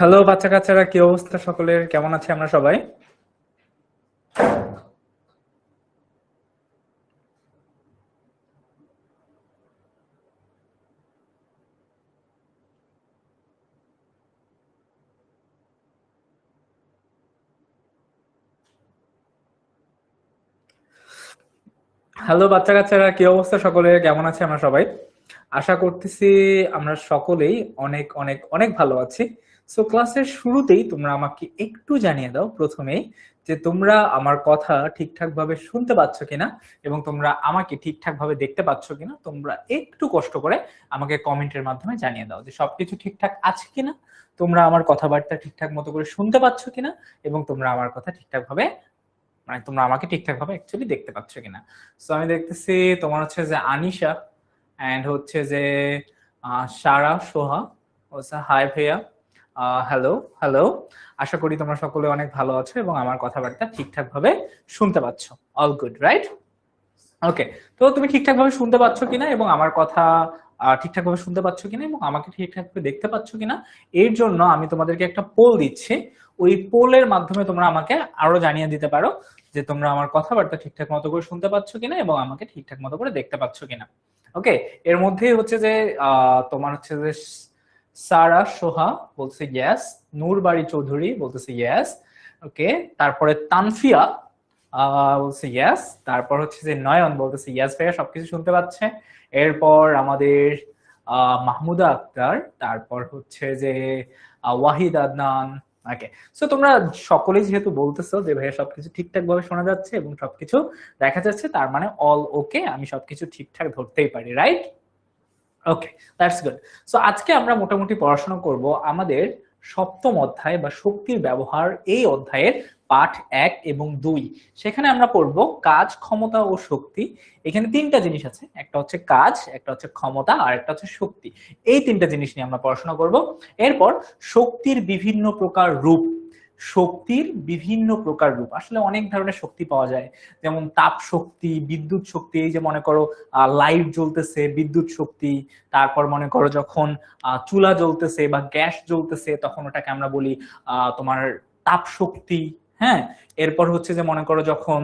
Hello বাচ্চা কাচ্চারা, কি অবস্থা সকলের? কেমন আছে আমরা সবাই? হ্যালো বাচ্চা কাচ্চারা, কি অবস্থা সকলের? কেমন আছে আমরা সবাই? আশা করতেছি আমরা সকলেই অনেক অনেক অনেক ভালো আছি। সো ক্লাসের শুরুতেই তোমরা আমাকে একটু জানিয়ে দাও প্রথমেই যে তোমরা আমার কথা ঠিকঠাক ভাবে শুনতে পাচ্ছ কিনা এবং তোমরা আমাকে ঠিকঠাক ভাবে দেখতে পাচ্ছ কিনা। তোমরা একটু কষ্ট করে আমাকে কমেন্টের মাধ্যমে জানিয়ে দাও যে সবকিছু ঠিকঠাক আছে কিনা, তোমরা আমার কথাবার্তা ঠিকঠাক মতো করে শুনতে পাচ্ছ কিনা এবং তোমরা আমার কথা ঠিকঠাক ভাবে মানে তোমরা আমাকে ঠিকঠাক ভাবে অ্যাকচুয়ালি দেখতে পাচ্ছ কিনা। সো আমি দেখতেছি তোমার হচ্ছে যে আনিশা এন্ড হচ্ছে যে সারা সোহা হচ্ছে হাই ভাইয়া, হ্যালো হ্যালো। আশা করি তোমরা সকলে অনেক ভালো আছো এবং আমার কথাবার্তা ঠিকঠাক ভাবে শুনতে পাচ্ছ। All good, right? ওকে। তো তুমি ঠিকঠাক ভাবে শুনতে পাচ্ছ কিনা এবং আমার কথা ঠিকঠাক ভাবে শুনতে পাচ্ছ কিনা এবং আমাকে ঠিকঠাক ভাবে দেখতে পাচ্ছ কিনা, এর জন্য আমি তোমাদেরকে একটা পোল দিচ্ছি। ওই পোলের মাধ্যমে তোমরা আমাকে আরো জানিয়ে দিতে পারো যে তোমরা আমার কথাবার্তা ঠিকঠাক মতো করে শুনতে পাচ্ছ কিনা এবং আমাকে ঠিকঠাক মতো করে দেখতে পাচ্ছ কিনা। ওকে। এর মধ্যেই হচ্ছে যে তোমার হচ্ছে যে সারা সোহা বলছে ইয়েস, নূরবাড়ি চৌধুরী বলতেছে ইয়েস। ওকে। তারপরে তানফিয়া বলছে ইয়াস। তারপর হচ্ছে যে নয়ন বলতেছে ইয়াস ভাইয়া সবকিছু শুনতে পাচ্ছে। এরপর আমাদের মাহমুদা আক্তার, তারপর হচ্ছে যে ওয়াহিদ আদনান। ওকে। সো তোমরা সকলেই যেহেতু বলতেছো যে ভাইয়া সবকিছু ঠিকঠাক ভাবে শোনা যাচ্ছে এবং সবকিছু দেখা যাচ্ছে, তার মানে অল ওকে, আমি সবকিছু ঠিকঠাক ধরতেই পারি, right? Okay, that's good. So আজকে আমরা মোটামুটি পড়াশোনা করব আমাদের সপ্তম অধ্যায় বা শক্তির ব্যবহার এই অধ্যায়ের পাঠ 1 এবং 2। সেখানে আমরা পড়ব কাজ, ক্ষমতা ও শক্তি। এখানে তিনটা জিনিস আছে, একটা হচ্ছে কাজ, একটা হচ্ছে ক্ষমতা আর একটা হচ্ছে শক্তি। এই তিনটা জিনিস নিয়ে আমরা পড়াশোনা করব। এরপর শক্তির বিভিন্ন প্রকার রূপ। শক্তির বিভিন্ন প্রকার রূপ, আসলে অনেক ধরনের শক্তি পাওয়া যায়, যেমন তাপ শক্তি, বিদ্যুৎ শক্তি। এই যে মনে করো লাইট জ্বলতেছে, বিদ্যুৎ শক্তি। তারপর মনে করো যখন চুলা জ্বলতেছে বা গ্যাস জ্বলতেছে তখন ওটাকে আমরা বলি তোমার তাপ শক্তি। হ্যাঁ। এরপর হচ্ছে যে মনে করো যখন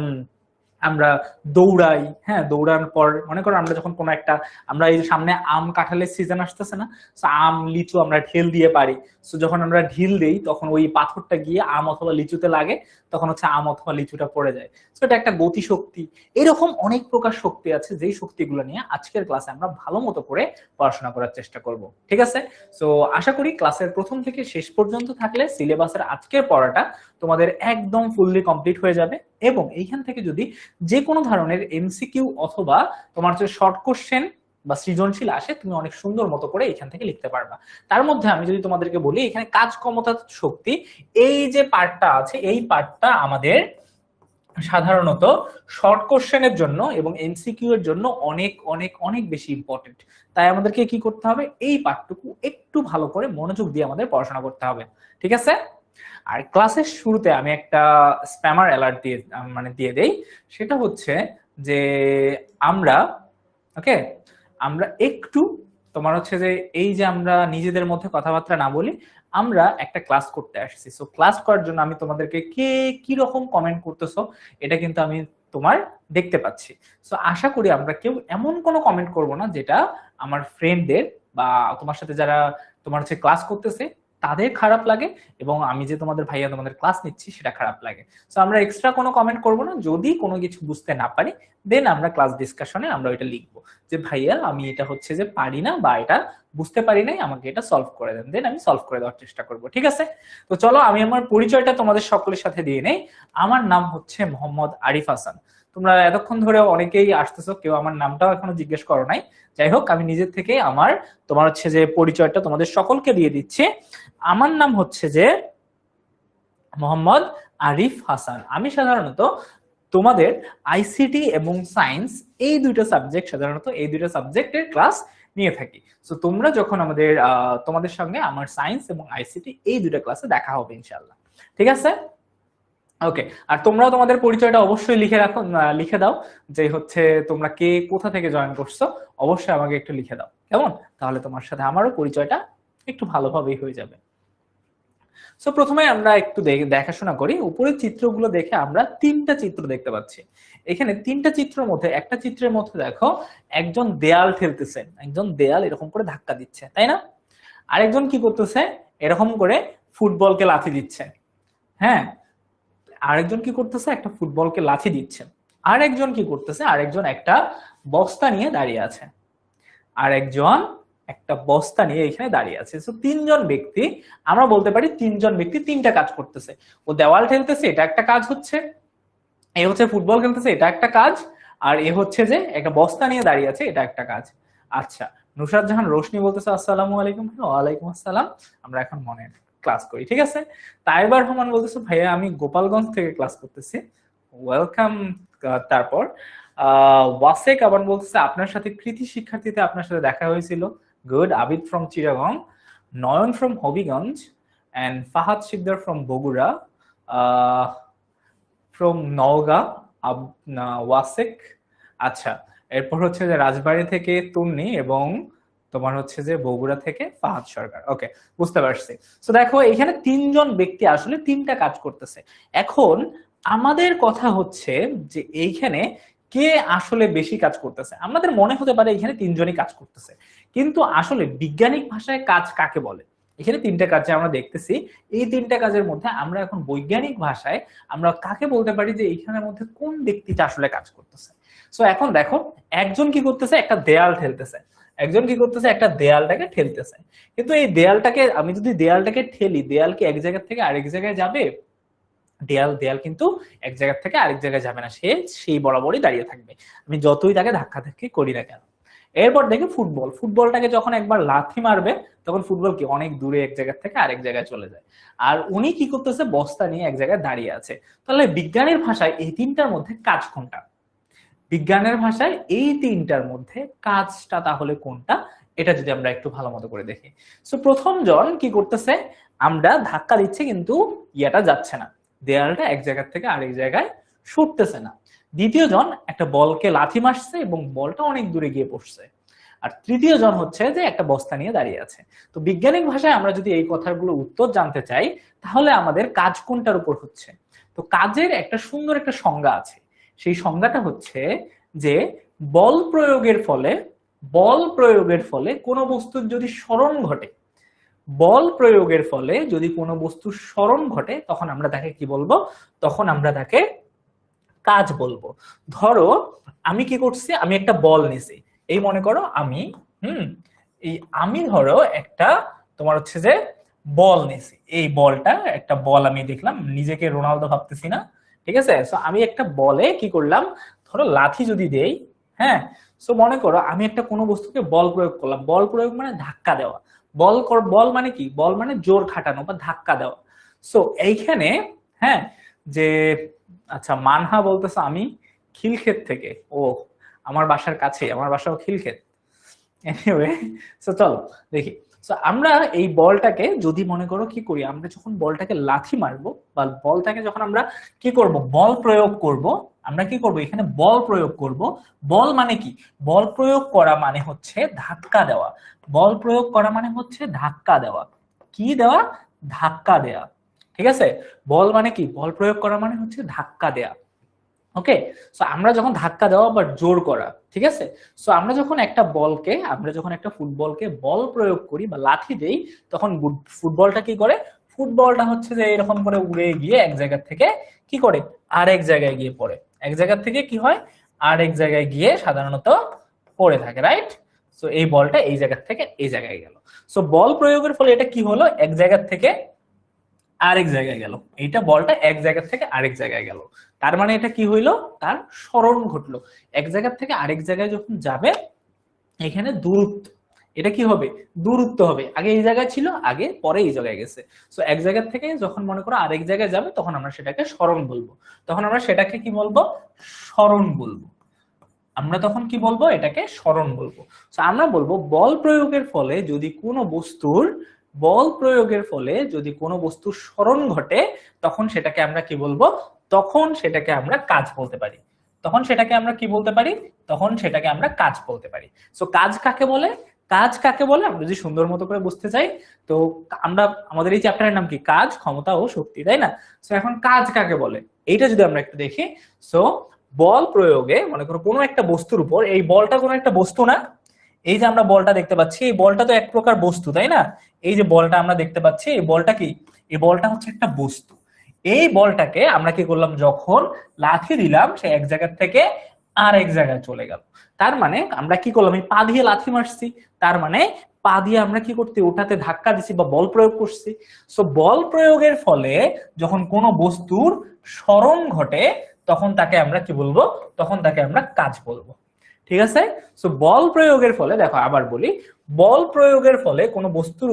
আমরা দৌড়াই, হ্যাঁ, দৌড়ানোর পর মনে করো আমরা যখন কোনো একটা, আমরা এই সামনে আম কাঁঠালের সিজন আসতেছে না, আম লিচু আমরা ঢেল দিয়ে পারি। সো যখন আমরা ঢিল দেই তখন ওই পাথরটা গিয়ে আম অথবা লিচুতে লাগে, তখন হচ্ছে আম অথবা লিচুটা পড়ে যায়। সো এটা একটা গতি শক্তি। এরকম অনেক প্রকার শক্তি আছে, যেই শক্তিগুলো নিয়ে আজকের ক্লাসে আমরা ভালো মতো করে পড়াশোনা করার চেষ্টা করব, ঠিক আছে? সো আশা করি ক্লাসের প্রথম থেকে শেষ পর্যন্ত থাকলে সিলেবাসের আজকের পড়াটা তোমাদের একদম ফুললি কমপ্লিট হয়ে যাবে এবং এইখান থেকে যদি যে কোনো ধরনের এমসিকিউ অথবা তোমার যে শর্ট কোশ্চেন বা সৃজনশীল আসে, তুমি অনেক সুন্দর মতো করে এখান থেকে লিখতে পারবা। তার মধ্যে আমি যদি তোমাদেরকে বলি, এখানে কাজ, ক্ষমতা, শক্তি, এই যে পার্টটা আছে, এই পার্টটা আমাদের সাধারণত শর্ট কোশ্চেনের জন্য এবং এমসিকিউ এর জন্য অনেক অনেক অনেক বেশি ইম্পর্টেন্ট। তাই আমাদেরকে কি করতে হবে, এই পার্টটুকু একটু ভালো করে মনোযোগ দিয়ে আমাদের পড়াশোনা করতে হবে, ঠিক আছে? আর ক্লাসের শুরুতে আমি একটা স্প্যামার অ্যালার্ট দিয়ে দেই। সেটা হচ্ছে যে আমরা, ওকে, আমরা একটু তোমার হচ্ছে যে এই যে আমরা নিজেদের মধ্যে কথাবার্তা না বলি, আমরা একটা ক্লাস করতে আসছি। সো ক্লাস করার জন্য আমি তোমাদেরকে কে কি রকম কমেন্ট করতেছো এটা কিন্তু আমি তোমার দেখতে পাচ্ছি। সো আশা করি আমরা কেউ এমন কোনো কমেন্ট করব না যেটা আমার ফ্রেন্ডদের বা তোমার সাথে যারা তোমার হচ্ছে ক্লাস করতেছে তাদের খারাপ লাগে এবং আমি যে তোমাদের ভাইয়া তোমাদের ক্লাস নিচ্ছি সেটা খারাপ লাগে। সো আমরা এক্সট্রা কোনো কমেন্ট করব না। যদি কোনো কিছু বুঝতে না পারি দেন আমরা ক্লাস ডিসকাশনে আমরা ওইটা লিখবো যে ভাইয়া আমি এটা হচ্ছে যে পারি না বা এটা বুঝতে পারি নাই, আমাকে এটা সলভ করে দেন, দেন আমি সলভ করে দেওয়ার চেষ্টা করব, ঠিক আছে? তো চলো আমি আমার পরিচয়টা তোমাদের সকলের সাথে দিয়ে নেই। আমার নাম হচ্ছে মোহাম্মদ আরিফ হাসান। তোমরা এতক্ষণ ধরে অনেকেই আসতেছো, কেউ আমার নামটাও এখনো জিজ্ঞেস করো নাই। যাই হোক, আমি নিজের থেকে আমার তোমার হচ্ছে যে পরিচয়টা তোমাদের সকলকে দিয়ে দিচ্ছি। আমার নাম হচ্ছে যে মোহাম্মদ আরিফ হাসান। আমি সাধারণত তোমাদের আইসিটি এবং সায়েন্স এই দুইটা সাবজেক্ট, সাধারণত এই দুইটা সাবজেক্টের ক্লাস নিয়ে থাকি। সো তোমরা যখন আমাদের তোমাদের সঙ্গে আমার সায়েন্স এবং আইসিটি এই দুইটা ক্লাসে দেখা হবে ইনশাআল্লাহ, ঠিক আছে? ওকে। আর তোমরাও তোমাদের পরিচয়টা অবশ্যই লিখে রাখো, লিখে দাও যে হচ্ছে তোমরা কে কোথা থেকে জয়েন করছো, অবশ্যই আমাকে একটু লিখে দাও, কেমন? তাহলে তোমার সাথে আমারও পরিচয়টা একটু ভালোভাবেই হয়ে যাবে। সো প্রথমে আমরা একটু দেখাশোনা করি। উপরের চিত্রগুলো দেখে আমরা তিনটা চিত্র দেখতে পাচ্ছি। এখানে তিনটা চিত্রের মধ্যে একটা চিত্রের মধ্যে দেখো একজন দেয়াল ঠেলতেছে, একজন দেয়াল এরকম করে ধাক্কা দিচ্ছে, তাই না? আরেকজন কি করতেছে, এরকম করে ফুটবলকে লাথি দিচ্ছে। হ্যাঁ, আরেকজন কি করতেছে, একটা ফুটবলকে লাথি দিচ্ছে। আরেকজন কি করতেছে, আরেকজন একটা বস্তা নিয়ে দাঁড়িয়ে আছে। আরেকজন একটা বস্তা নিয়ে এখানে দাঁড়িয়ে আছে। তো তিনজন ব্যক্তি, আমরা বলতে পারি তিনজন ব্যক্তি তিনটা কাজ করতেছে। ও দেওয়াল ঠেলতেছে, এটা একটা কাজ হচ্ছে। এ হচ্ছে ফুটবল খেলতেছে, এটা একটা কাজ। আর এ হচ্ছে যে একটা বস্তা নিয়ে দাঁড়িয়ে আছে, এটা একটা কাজ। আচ্ছা, নুসরাত জাহান রোশনি বলতেছে আসসালামু আলাইকুম। ওয়ালাইকুম আসসালাম। আমরা এখন মনে ক্লাস করি, ঠিক আছে। তাইবার রহমান বলতেছে ভাইয়া আমি গোপালগঞ্জ থেকে ক্লাস করতেছি। ওয়েলকাম। তারপর ওয়াসেক আবার বলতেছে আপনার সাথে কৃতি শিক্ষার্থীতে আপনার সাথে দেখা হয়েছিল। Good. Abid from Chittagong, Nayan from Habiganj, and Fahad Sikder from Bogura, from Naogaon, Wasek. আচ্ছা, এরপর হচ্ছে যে রাজবাড়ী থেকে তুন্নি, এবং তোমার হচ্ছে যে বগুড়া থেকে ফাহাদ সরকার। ওকে, বুঝতে পারছি। তো দেখো এখানে তিনজন ব্যক্তি আসলে তিনটা কাজ করতেছে। এখন আমাদের কথা হচ্ছে যে এইখানে কে আসলে বেশি কাজ করতেছে। আমাদের মনে হতে পারে এখানে তিনজনই কাজ করতেছে, কিন্তু আসলে বিজ্ঞানিক ভাষায় কাজ কাকে বলে? এখানে তিনটা কাজ আমরা দেখতেছি, এই তিনটা কাজের মধ্যে আমরা এখন বৈজ্ঞানিক ভাষায় আমরা কাকে বলতে পারি যে এইখানের মধ্যে কোন ব্যক্তিটা আসলে কাজ করতেছে। সো এখন দেখো একজন কি করতেছে, একটা দেয়াল ঠেলতেছে। একজন কি করতেছে, একটা দেয়ালটাকে ঠেলতেছে। কিন্তু এই দেয়ালটাকে আমি যদি দেয়ালটাকে ঠেলি, দেয়াল কি এক জায়গা থেকে আরেক জায়গায় যাবে? দেয়াল দেয়াল কিন্তু এক জায়গা থেকে আরেক জায়গায় যাবে না, সে সেই বরাবরই দাঁড়িয়ে থাকবে, আমি যতই তাকে ধাক্কা ধাক্কি করি না কেন। এরপর দেখি ফুটবল, ফুটবলটাকে যখন একবার লাথি মারবে তখন ফুটবল কি অনেক দূরে এক জায়গা থেকে আরেক জায়গায় চলে যায়। আর উনি কি করতেছে, বস্তা নিয়ে এক জায়গায় দাঁড়িয়ে আছে। তাহলে বিজ্ঞানের ভাষায় এই তিনটার মধ্যে কাজ কোনটা? বিজ্ঞানের ভাষায় এই তিনটার মধ্যে কাজটা তাহলে কোনটা, এটা যদি আমরা একটু ভালো মতো করে দেখি। সো প্রথম জন কি করতেছে, আমরা ধাক্কা দিচ্ছে কিন্তু ইয়াটা যাচ্ছে না, দেয়ালটা এক জায়গা থেকে আরেক জায়গায় সরতেছে না। দ্বিতীয় জন একটা বলকে লাথি মারছে এবং বলটা অনেক দূরে গিয়ে পড়ছে। আর তৃতীয় জন হচ্ছে যে একটা বস্তা নিয়ে দাঁড়িয়ে আছে। তো বিজ্ঞানিক ভাষায় আমরা যদি এই কথাগুলো উত্তর জানতে চাই, তাহলে আমাদের কাজ কোনটার উপর হচ্ছে। তো কাজের একটা সুন্দর একটা সংজ্ঞা আছে, সেই সংজ্ঞাটা হচ্ছে যে বল প্রয়োগের ফলে, বল প্রয়োগের ফলে কোনো বস্তুর যদি সরণ ঘটে, বল প্রয়োগের ফলে যদি কোনো বস্তুর সরণ ঘটে, তখন আমরা তাকে কি বলবো? তখন আমরা তাকে কাজ বলবো। ধরো আমি কি করছি, আমি একটা বল নিছি, এই মনে করো আমি এই আমি ধরো একটা তোমার হচ্ছে যে বল নিছি, এই বলটা একটা বল, আমি দেখলাম নিজেকে রোনালদো ভাবতেছি না, ঠিক আছে। সো আমি একটা বলে কি করলাম, ধরো লাথি যদি দেই, হ্যাঁ, সো মনে করো আমি একটা কোনো বস্তুকে বল প্রয়োগ করলাম। বল প্রয়োগ মানে ধাক্কা দেওয়া। বল মানে কি? বল মানে জোর খাটানো বা ধাক্কা দেওয়া। সো এইখানে হ্যাঁ, যে আচ্ছা মানহা বলতেছে আমি খিলক্ষেত থেকে। ও, আমার বাসার কাছে, আমার বাসাও খিলক্ষেত। এনিওয়ে, সো চলো দেখি। সো আমরা এই বলটাকে যদি মনে করো কি করি, আমরা যখন বলটাকে লাথি মারবো বা বলটাকে যখন আমরা কি করব, বল প্রয়োগ করব, আমরা কি করব এখানে বল প্রয়োগ করব। বল মানে কি? বল প্রয়োগ করা মানে হচ্ছে ধাক্কা দেওয়া। বল প্রয়োগ করা মানে হচ্ছে ধাক্কা দেওয়া। কি দেওয়া? ধাক্কা দেওয়া, ঠিক আছে। বল মানে কি? বল প্রয়োগ করা মানে হচ্ছে ধাক্কা দেওয়া। ওকে, সো আমরা যখন ধাক্কা দেওয়া বা জোর করা, ঠিক আছে। সো আমরা যখন একটা বলকে, আমরা যখন একটা ফুটবলকে বল প্রয়োগ করি বা লাথি দেই, তখন ফুটবলটা কি করে? ফুটবলটা হচ্ছে যে এরকম করে উড়ে গিয়ে এক জায়গা থেকে কি করে, আরেক জায়গায় গিয়ে পড়ে। এক জায়গা থেকে কি হয়, আরেক জায়গায় গিয়ে সাধারণত পড়ে থাকে, রাইট। সো এই বলটা এই জায়গা থেকে এই জায়গায় গেল। সো বল প্রয়োগের ফলে এটা কি হলো, এক জায়গা থেকে আরেক জায়গায় গেল। এইটা বলটা এক জায়গা থেকে আরেক জায়গায় গেল, তার মানে এটা কি হইলো, তার সরণ ঘটলো। এক জায়গা থেকে আরেক জায়গায় যখন যাবে, এখানে দূরত্ব, এটা কি হবে? দূরত্ব হবে। আগে এই জায়গায় ছিল, আগে পরে এই জায়গায় গেছে। সো এক জায়গা থেকে যখন মনে করো আরেক জায়গায় যাবে, তখন আমরা সেটাকে সরণ বলবো। তখন আমরা সেটাকে কি বলবো? সরণ বলবো। আমরা তখন কি বলবো? এটাকে সরণ বলবো। তো আমরা বলবো বল প্রয়োগের ফলে যদি কোনো বস্তুর, বল প্রয়োগের ফলে যদি কোনো বস্তুর সরণ ঘটে, তখন সেটাকে আমরা কি বলবো? তখন সেটাকে আমরা কাজ বলতে পারি। তখন সেটাকে আমরা কি বলতে পারি? তখন সেটাকে আমরা কাজ বলতে পারি। সো কাজ কাকে বলে? কাজ কাকে বলে আমরা যদি সুন্দর মতো করে বুঝতে চাই, তো আমরা আমাদের এই চ্যাপ্টারের নাম কি? কাজ, ক্ষমতা ও শক্তি, তাই না? সো এখন কাজ কাকে বলে এইটা যদি আমরা একটু দেখি, সো বল প্রয়োগে মনে করো কোনো একটা বস্তুর উপর, এই বলটা কোনো একটা বস্তু না? এই যে আমরা বলটা দেখতে পাচ্ছি, এই বলটা তো এক প্রকার বস্তু, তাই না? এই যে বলটা আমরা দেখতে পাচ্ছি, এই বলটা কি? এই বলটা হচ্ছে একটা বস্তু। এই বলটাকে আমরা কি করলাম, যখন লাথি দিলাম সে এক জায়গা থেকে আর এক জায়গায় চলে গেল। তার মানে আমরা কি করলাম, এই পা দিয়ে লাথি মারছি, তার মানে পা দিয়ে আমরা কি করতে, ওটাতে ধাক্কা দিছি বা বল প্রয়োগ করছি। সো বল প্রয়োগের ফলে যখন কোনো বস্তুর স্মরণ ঘটে তখন তাকে আমরা কি বলবো, তখন তাকে আমরা কাজ বলবো। ঠিক আছে? সো বল প্রয়োগের ফলে, দেখো আবার বলি, বল প্রয়োগের ফলে কোনো বস্তুর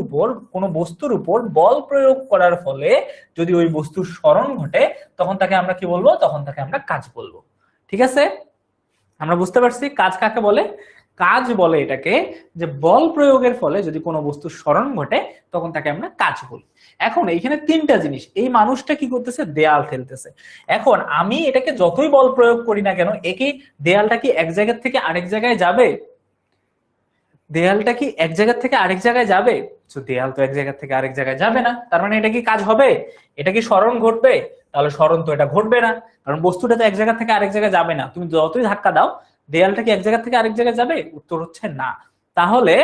উপর বল প্রয়োগ করার ফলে যদি ওই বস্তুর স্মরণ ঘটে তখন তাকে আমরা কি বলবো, তখন তাকে আমরা কাজ বলবো। ঠিক আছে? আমরা বুঝতে পারছি কাজ কাকে বলে। কাজ বলে এটাকে যে বল প্রয়োগের ফলে যদি কোনো বস্তুর স্মরণ ঘটে তখন তাকে আমরা কাজ বলি। এখন এইখানে তিনটা জিনিস, এই মানুষটা কি করতেছে, দেয়াল ঠেলতেছে। এখন আমি এটাকে যতই বল প্রয়োগ করি না কেন, একে দেয়ালটা কি এক জায়গা থেকে আরেক জায়গায় যাবে? দেয়ালটা কি এক জায়গা থেকে আরেক জায়গায় যাবে? তো দেয়াল তো এক জায়গা থেকে আরেক জায়গায় যাবে না, তার মানে এটা কি কাজ হবে? এটা কি স্মরণ ঘটবে? তাহলে স্মরণ তো এটা ঘটবে না, কারণ বস্তুটা তো এক জায়গা থেকে আরেক জায়গায় যাবে না। তুমি যতই ধাক্কা দাও, দেয়ালটা কি এক জায়গা থেকে আরেক জায়গায় যাবে? উত্তর হচ্ছে না। তাহলে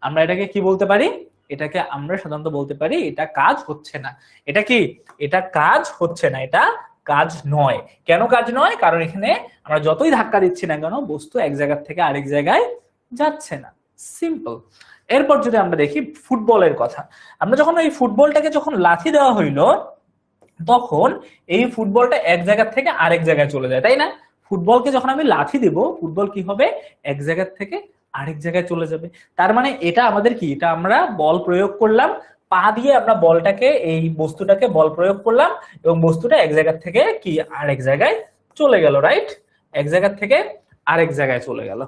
আমরা এটাকে কি বলতে পারি, এটাকে আমরা সাধারণত বলতে পারি এটা কাজ হচ্ছে না। এটা কি? এটা কাজ হচ্ছে না, এটা কাজ নয়। কেন কাজ নয়? কারণ এখানে আমরা যতই ধাক্কা দিচ্ছি না কেন বস্তু এক জায়গা থেকে আরেক জায়গায় যাচ্ছে না। সিম্পল। এরপর যদি আমরা দেখি ফুটবলের কথা, আমরা যখন এই ফুটবলটাকে যখন লাথি দেওয়া হইলো তখন এই ফুটবলটা এক জায়গা থেকে আরেক জায়গায় চলে যায়, তাই না? ফুটবলকে যখন আমি লাথি দিব, ফুটবল কি হবে, এক জায়গা থেকে আরেক জায়গায় চলে যাবে। তার মানে এটা আমাদের কি, এটা আমরা বল প্রয়োগ করলাম, পা দিয়ে আমরা বলটাকে, এই বস্তুটাকে বল প্রয়োগ করলাম এবং বস্তুটা এক জায়গা থেকে কি আরেক জায়গায় চলে গেল, রাইট? এক জায়গা থেকে আরেক জায়গায় চলে গেল।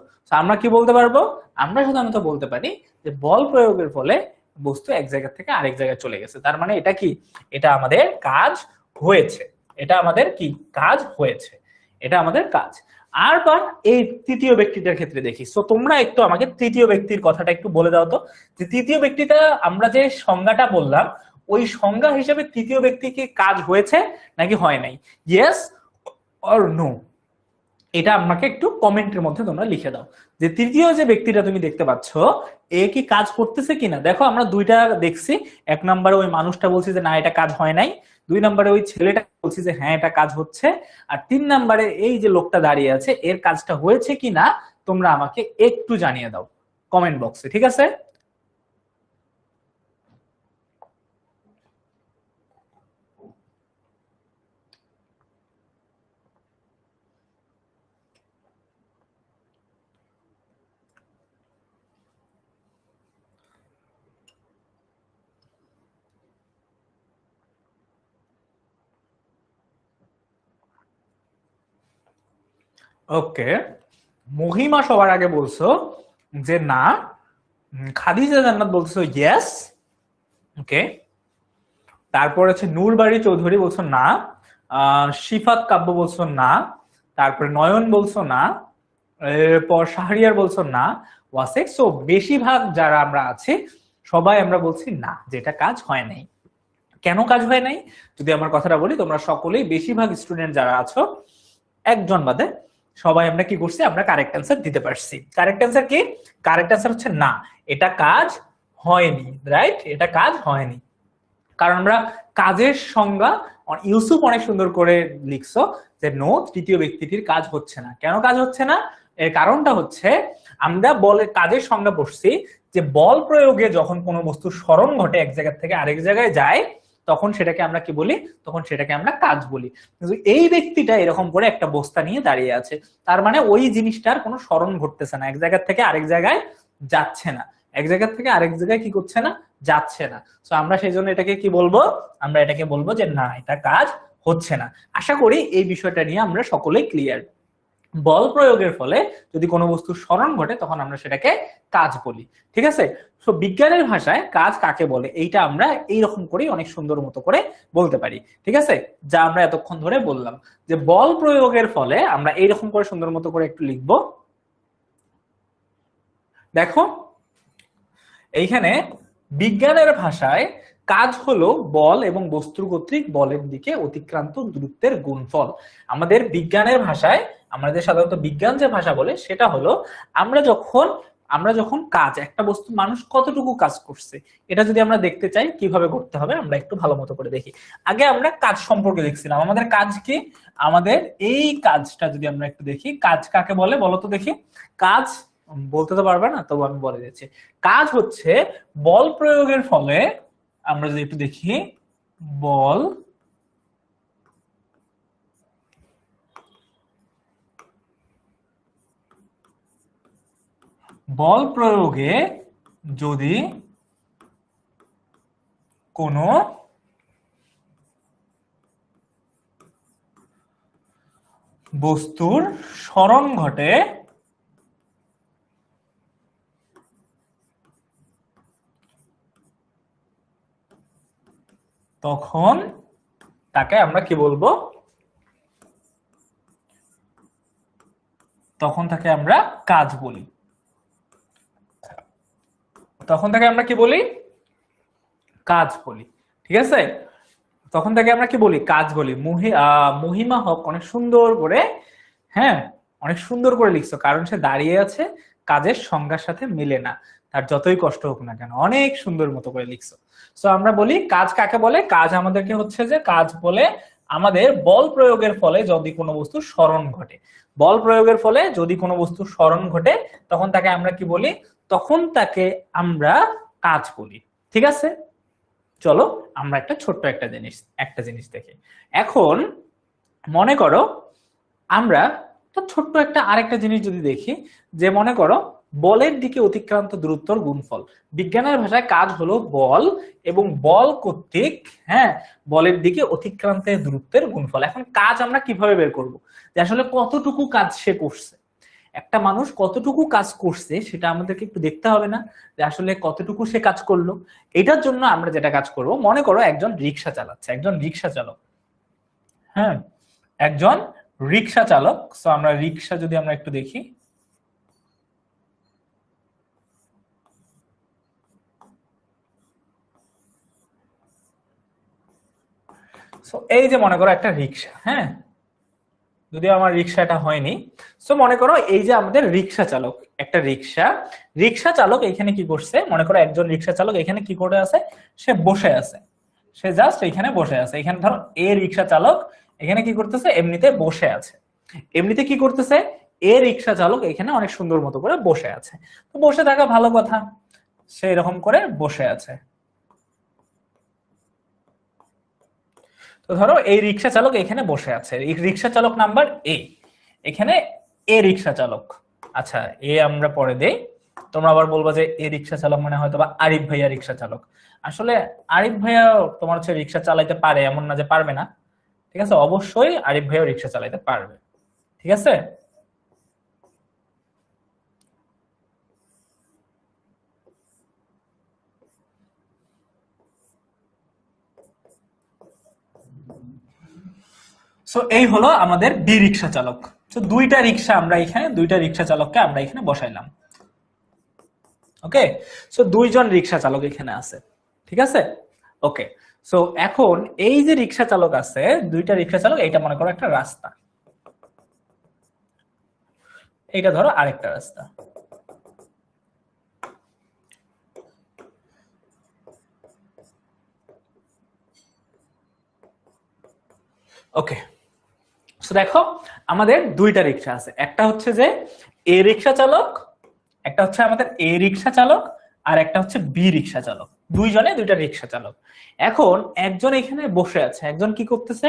আমরা কি বলতে পারবো, আমরা সাধারণত বলতে পারি যে বল প্রয়োগের ফলে বস্তু এক জায়গা থেকে আরেক জায়গায় চলে গেছে, তার মানে এটা কি, এটা আমাদের কাজ হয়েছে। এটা আমাদের কি, কাজ হয়েছে, এটা আমাদের কাজ। আর এই তৃতীয় ব্যক্তিটার ক্ষেত্রে দেখি, তো তোমরা একটু আমাকে তৃতীয় ব্যক্তির কথাটা একটু বলে দাও তো, যে তৃতীয় ব্যক্তিটা আমরা যে সংজ্ঞাটা বললাম ওই সংজ্ঞা হিসেবে তৃতীয় ব্যক্তি কি কাজ হয়েছে নাকি হয় নাই? ইয়েস অর নো, এটা আমাকে একটু কমেন্টের মধ্যে তোমরা লিখে দাও যে তৃতীয় যে ব্যক্তিটা তুমি দেখতে পাচ্ছ এ কি কাজ করতেছে কিনা। দেখো আমরা দুইটা দেখছি, এক নম্বরে ওই মানুষটা বলছে যে না এটা কাজ হয় নাই, দুই নম্বরে ওই ছেলেটা বলছে যে হ্যাঁ এটা কাজ হচ্ছে, আর তিন নম্বরে এই যে লোকটা দাঁড়িয়ে আছে এর কাজটা হয়েছে কিনা তোমরা আমাকে একটু জানিয়ে দাও কমেন্ট বক্সে, ঠিক আছে? ওকে, মহিমা সবার আগে বলছো যে না, খাদিজা জান্নাত বলছো ইয়েস, ওকে। তারপর হচ্ছে নূরবাড়ি চৌধুরী বলছো না, শিফাত কাব্য বলছো না, তারপরে নয়ন বলছো না, এরপর শাহরিয়ার বলছো না, ওয়াসেক। সো বেশিরভাগ যারা আমরা আছি সবাই আমরা বলছি না, যেটা কাজ হয় নাই। কেন কাজ হয় নাই যদি আমার কথাটা বলি, তোমরা সকলেই বেশিরভাগ স্টুডেন্ট যারা আছো একজন বাদে সবাই আমরা কি করছি, আমরা কারেক্ট অ্যান্সার দিতে পারছি। কারেক্ট অ্যান্সার কি? কারেক্ট অ্যান্সার হচ্ছে না, এটা কাজ হয়নি, রাইট? এটা কাজ হয়নি। কারণ আমরা কাজের সংজ্ঞা, ইউসুফ অনেক সুন্দর করে লিখছো যে নো, তৃতীয় ব্যক্তিটির কাজ হচ্ছে না। কেন কাজ হচ্ছে না? এর কারণটা হচ্ছে আমরা বলে কাজের সংজ্ঞা পড়ছি যে বল প্রয়োগে যখন কোনো বস্তুর স্মরণ ঘটে এক জায়গা থেকে আরেক জায়গায় যায় তখন সেটাকে আমরা কি বলি, তখন সেটাকে আমরা কাজ বলি। কিন্তু এই ব্যক্তিটা এরকম করে একটা বস্তা নিয়ে দাঁড়িয়ে আছে, তার মানে ওই জিনিসটার কোনো স্মরণ ঘটতেছে না, এক জায়গা থেকে আরেক জায়গায় যাচ্ছে না, এক জায়গা থেকে আরেক জায়গায় কি করছে না, যাচ্ছে না। তো আমরা সেই জন্য এটাকে কি বলবো, আমরা এটাকে বলবো যে না, এটা কাজ হচ্ছে না। আশা করি এই বিষয়টা নিয়ে আমরা সকলেই ক্লিয়ার। বল প্রয়োগের ফলে যদি কোনো বস্তুর স্মরণ ঘটে তখন আমরা সেটাকে কাজ বলি, ঠিক আছে? তো বিজ্ঞানের ভাষায় কাজ কাকে বলে এইটা আমরা এইরকম করেই অনেক সুন্দর মতো করে বলতে পারি, ঠিক আছে? যা আমরা এতক্ষণ ধরে বললাম যে বল প্রয়োগের ফলে আমরা এইরকম করে সুন্দর মতো করে একটু লিখবো। দেখো এইখানে বিজ্ঞানের ভাষায় কাজ হলো বল এবং বস্তু কর্তৃক বলের দিকে অতিক্রান্ত দূরত্বের গুণফল। আমাদের বিজ্ঞানের ভাষায়, আমাদের সাধারণত বিজ্ঞান যে ভাষা বলে সেটা হলো আমরা যখন কাজ, একটা বস্তু মানুষ কতটুকু কাজ করছে এটা যদি আমরা দেখতে চাই কিভাবে করতে হবে আমরা একটু ভালো মতো করে দেখি। আগে আমরা কাজ সম্পর্কে দেখছিলাম, আমাদের কাজ কি, আমাদের এই কাজটা যদি আমরা একটু দেখি, কাজ কাকে বলে বলো তো দেখি। কাজ বলতে তো পারবে না, তবু আমি বলে দিচ্ছি। কাজ হচ্ছে বল প্রয়োগের ফলে, আমরা যদি একটু দেখি, বল বল প্রয়োগে যদি কোনো বস্তুর স্মরণ ঘটে তখন তাকে আমরা কি বলবো, তখন তাকে আমরা কাজ বলি। তখন তাকে আমরা কি বলি, কাজ বলি। ঠিক আছে, তখন তাকে আমরা কি বলি, কাজ বলি। মহিমা হক অনেক সুন্দর করে, হ্যাঁ অনেক সুন্দর করে লিখছো, কারণ সে দাঁড়িয়ে আছে, কাজের সংজ্ঞার সাথে মিলে না, তার যতই কষ্ট হোক না কেন, অনেক সুন্দর মতো করে লিখছো। সো আমরা বলি কাজ কাকে বলে, কাজ আমাদেরকে হচ্ছে যে কাজ বলে আমাদের বল প্রয়োগের ফলে যদি কোনো বস্তু স্মরণ ঘটে, বল প্রয়োগের ফলে যদি কোনো বস্তু স্মরণ ঘটে তখন তাকে আমরা কি বলি, তখন তাকে আমরা কাজ বলি। ঠিক আছে, চলো আমরা ছোট্ট একটা জিনিস দেখি। এখন মনে করো আমরা ছোট্ট আরেকটা জিনিস যদি দেখি, যে মনে করো বলের দিকে অতিক্রান্ত দূরত্বর গুণফল। বিজ্ঞানের ভাষায় কাজ হলো বল এবং বল কর্তৃক, হ্যাঁ, বলের দিকে অতিক্রান্তের দূরত্বের গুণফল। এখন কাজ আমরা কিভাবে বের করব, যে আসলে কতটুকু কাজ সে করছে, একটা মানুষ কতটুকু কাজ করছে সেটা আমাদেরকে একটু দেখতে হবে না, যে আসলে কতটুকু সে কাজ করলো। এটার জন্য আমরা যেটা কাজ করব, মনে করো একজন রিক্সা চালাচ্ছে, একজন রিক্সা চালক, হ্যাঁ একজন রিক্সা চালক। সো আমরা রিক্সা যদি আমরা একটু দেখি, সো এই যে মনে করো একটা রিক্সা, হ্যাঁ যদিও আমার রিক্সাটা হয়নি। সো মনে করো এই যে আমাদের রিক্সা চালক, একটা রিক্সা চালক এখানে কি করছে, মনে করো একজন রিক্সা চালক এখানে কি করে আছে, সে বসে আছে, সে জাস্ট এখানে বসে আছে। এখানে ধরো এ রিক্সা চালক এখানে কি করতেছে, এমনিতে বসে আছে, এমনিতে কি করতেছে, এ রিক্সা চালক এখানে অনেক সুন্দর মতো করে বসে আছে। তো বসে থাকা ভালো কথা, সে এরকম করে বসে আছে। তো ধরো এই রিক্সা চালক এখানে বসে আছে, রিক্সা চালক নাম্বার এ, এখানে এ রিক্সা চালক। আচ্ছা এ আমরা পরে দেই, তোমরা আবার বলবো যে এ রিক্সা চালক মানে হয়তো বা আরিফ ভাইয়া রিক্সা চালক। আসলে আরিফ ভাইয়া তোমার হচ্ছে রিক্সা চালাইতে পারে, এমন না যে পারবে না। ঠিক আছে, অবশ্যই আরিফ ভাইয়া রিক্সা চালাইতে পারবে। ঠিক আছে, সো এই হলো আমাদের বি রিক্সা চালক। তো দুইটা রিক্সা আমরা এখানে, দুইটা রিক্সা চালককে আমরা এখানে বসাইলাম। ওকে, সো দুইজন রিক্সা চালক এখানে আছে। ঠিক আছে, ওকে। সো এখন এই যে রিক্সা চালক আছে, দুইটা রিক্সা চালক, এইটা মনে করো একটা রাস্তা, এইটা ধরো আরেকটা রাস্তা। ওকে, সো দেখো আমাদের দুইটা রিক্সা আছে, একটা হচ্ছে যে এ রিক্সা চালক, একটা হচ্ছে আমাদের এ রিক্সা চালক, আর একটা হচ্ছে বি রিক্সা চালক, দুইজনে দুইটা রিক্সা চালক। এখন একজন এখানে বসে আছে, একজন কি করতেছে,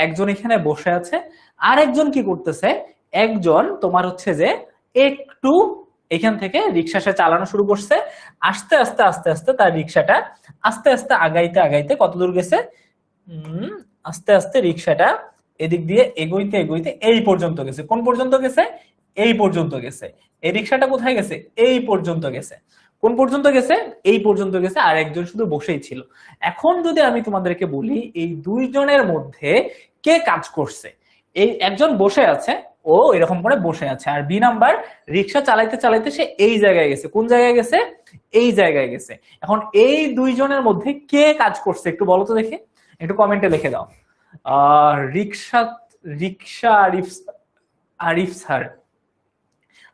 একজন এখানে বসে আছে, আর একজন কি করতেছে, একজন তোমার হচ্ছে যে একটু এখান থেকে রিক্সা সে চালানো শুরু করছে, আস্তে আস্তে আস্তে আস্তে তার রিক্সাটা আস্তে আস্তে আগাইতে আগাইতে কত দূর গেছে, আস্তে আস্তে রিক্সাটা এদিক দিয়ে এগোইতে এগোইতে এই পর্যন্ত গেছে। কোন পর্যন্ত গেছে, এই পর্যন্ত গেছে। এই রিক্সাটা কোথায় গেছে, এই পর্যন্ত গেছে। কোন পর্যন্ত গেছে, এই পর্যন্ত গেছে, আর একজন শুধু বসেই ছিল। এখন যদি আমি তোমাদেরকে বলি এই দুইজনের মধ্যে কে কাজ করছে, এই একজন বসে আছে, ও এরকম করে বসে আছে। আর বি নাম্বার রিক্সা চালাইতে চালাইতে সে এই জায়গায় গেছে। কোন জায়গায় গেছে? এই জায়গায় গেছে। এখন এই দুইজনের মধ্যে কে কাজ করছে একটু বলো তো দেখি, একটু কমেন্টে লিখে দাও। রিক্সা রিক্সা আরিফ আরিফ স্যার।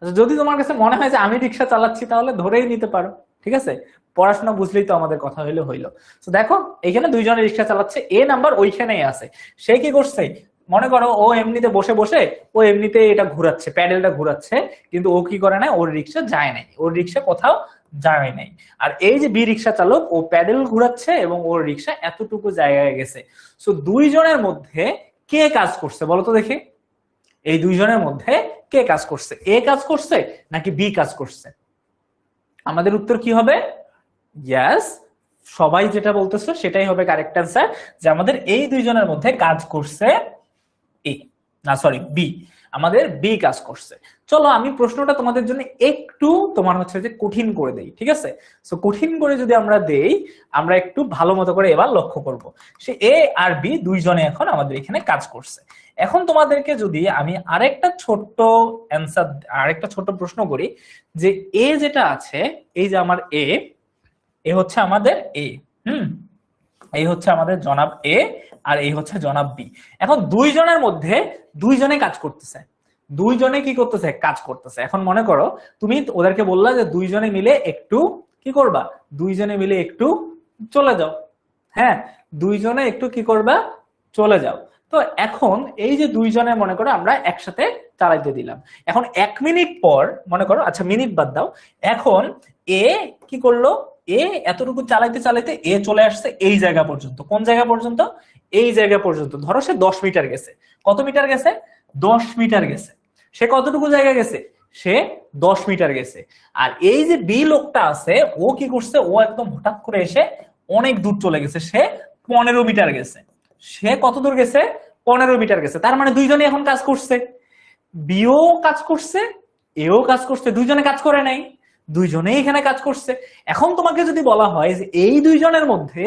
যদি তোমার কাছে মনে হয় যে আমি রিক্সা চালাচ্ছি তাহলে ধরেই নিতে পারো, ঠিক আছে? পড়াশোনা বুঝলেই তো আমাদের কথা হইলো। তো দেখো এখানে দুইজনে রিক্সা চালাচ্ছে, এ নাম্বার ওইখানেই আছে। সে কি করছে? মনে করো ও এমনিতে বসে বসে ও এমনিতে এটা ঘুরাচ্ছে, প্যাডেলটা ঘুরাচ্ছে, কিন্তু ও কি করে না, ওর রিক্সা যায় নাই, ওর রিক্সা কোথাও যায় নাই। আর এই যে বি রিক্সা চালক ও প্যাডেল ঘুরাচ্ছে এবং ওর রিক্সা এতটুকু জায়গায় গেছে। সো দুইজনের মধ্যে কে কাজ করছে বলো তো দেখি? এই দুইজনের মধ্যে কে কাজ করছে? এ কাজ করছে নাকি বি কাজ করছে? আমাদের উত্তর কি হবে? ইয়েস, সবাই যেটা বলতেছো সেটাই হবে কারেক্ট অ্যান্সার, যে আমাদের এই দুইজনের মধ্যে কাজ করছে এ, না সরি বি, আমাদের বি কাজ করছে। চলো আমি প্রশ্নটা তোমাদের জন্য একটু তোমার হচ্ছে যে কঠিন করে দেই, ঠিক আছে? সো কঠিন করে যদি আমরা দেই, আমরা একটু ভালো মতো করে এবার লক্ষ্য করব। সে এ আর বি দুইজনে এখন আমাদের এখানে কাজ করছে। এখন তোমাদেরকে যদি আমি আরেকটা ছোট্ট অ্যান্সার, আরেকটা ছোট্ট প্রশ্ন করি, যে এ যেটা আছে, এই যে আমার এ, এ হচ্ছে আমাদের এ, এই হচ্ছে আমাদের জনাব এ, আর এই হচ্ছে জনাব বি। এখন দুইজনের মধ্যে দুইজনে কাজ করতেছে, দুইজনে কি করতেছে? কাজ করতেছে। এখন মনে করো তুমি ওদেরকে বললা যে দুইজনে মিলে একটু কি করবা? দুইজনে মিলে একটু চলে যাও। হ্যাঁ, দুইজনে একটু কি করবা? চলে যাও। তো এখন এই যে দুইজনে মনে করো আমরা একসাথে চালাইতে দিলাম। এখন 1 মিনিট পর মনে করো, আচ্ছা মিনিট বাদ দাও, এখন এ কি করলো? এ এতটুকু চালাইতে চালাইতে এ চলে আসছে এই জায়গা পর্যন্ত। কোন জায়গা পর্যন্ত? এই জায়গা পর্যন্ত। ধরো সে 10 মিটার গেছে। কত মিটার গেছে? 10 মিটার গেছে। সে কতটুকু জায়গা গেছে? সে 10 মিটার গেছে। আর এই যে বি লোকটা আছে, ও কি করছে? ও একদম হঠাৎ করে এসে অনেক দূর চলে গেছে। সে 15 মিটার গেছে। সে কত দূর গেছে? 15 মিটার গেছে। তার মানে দুইজনে এখন কাজ করছে, বিও কাজ করছে, এও কাজ করছে, দুইজনে কাজ করে নাই, দুইজনেই এখানে কাজ করছে। এখন তোমাকে যদি বলা হয় যে এই দুইজনের মধ্যে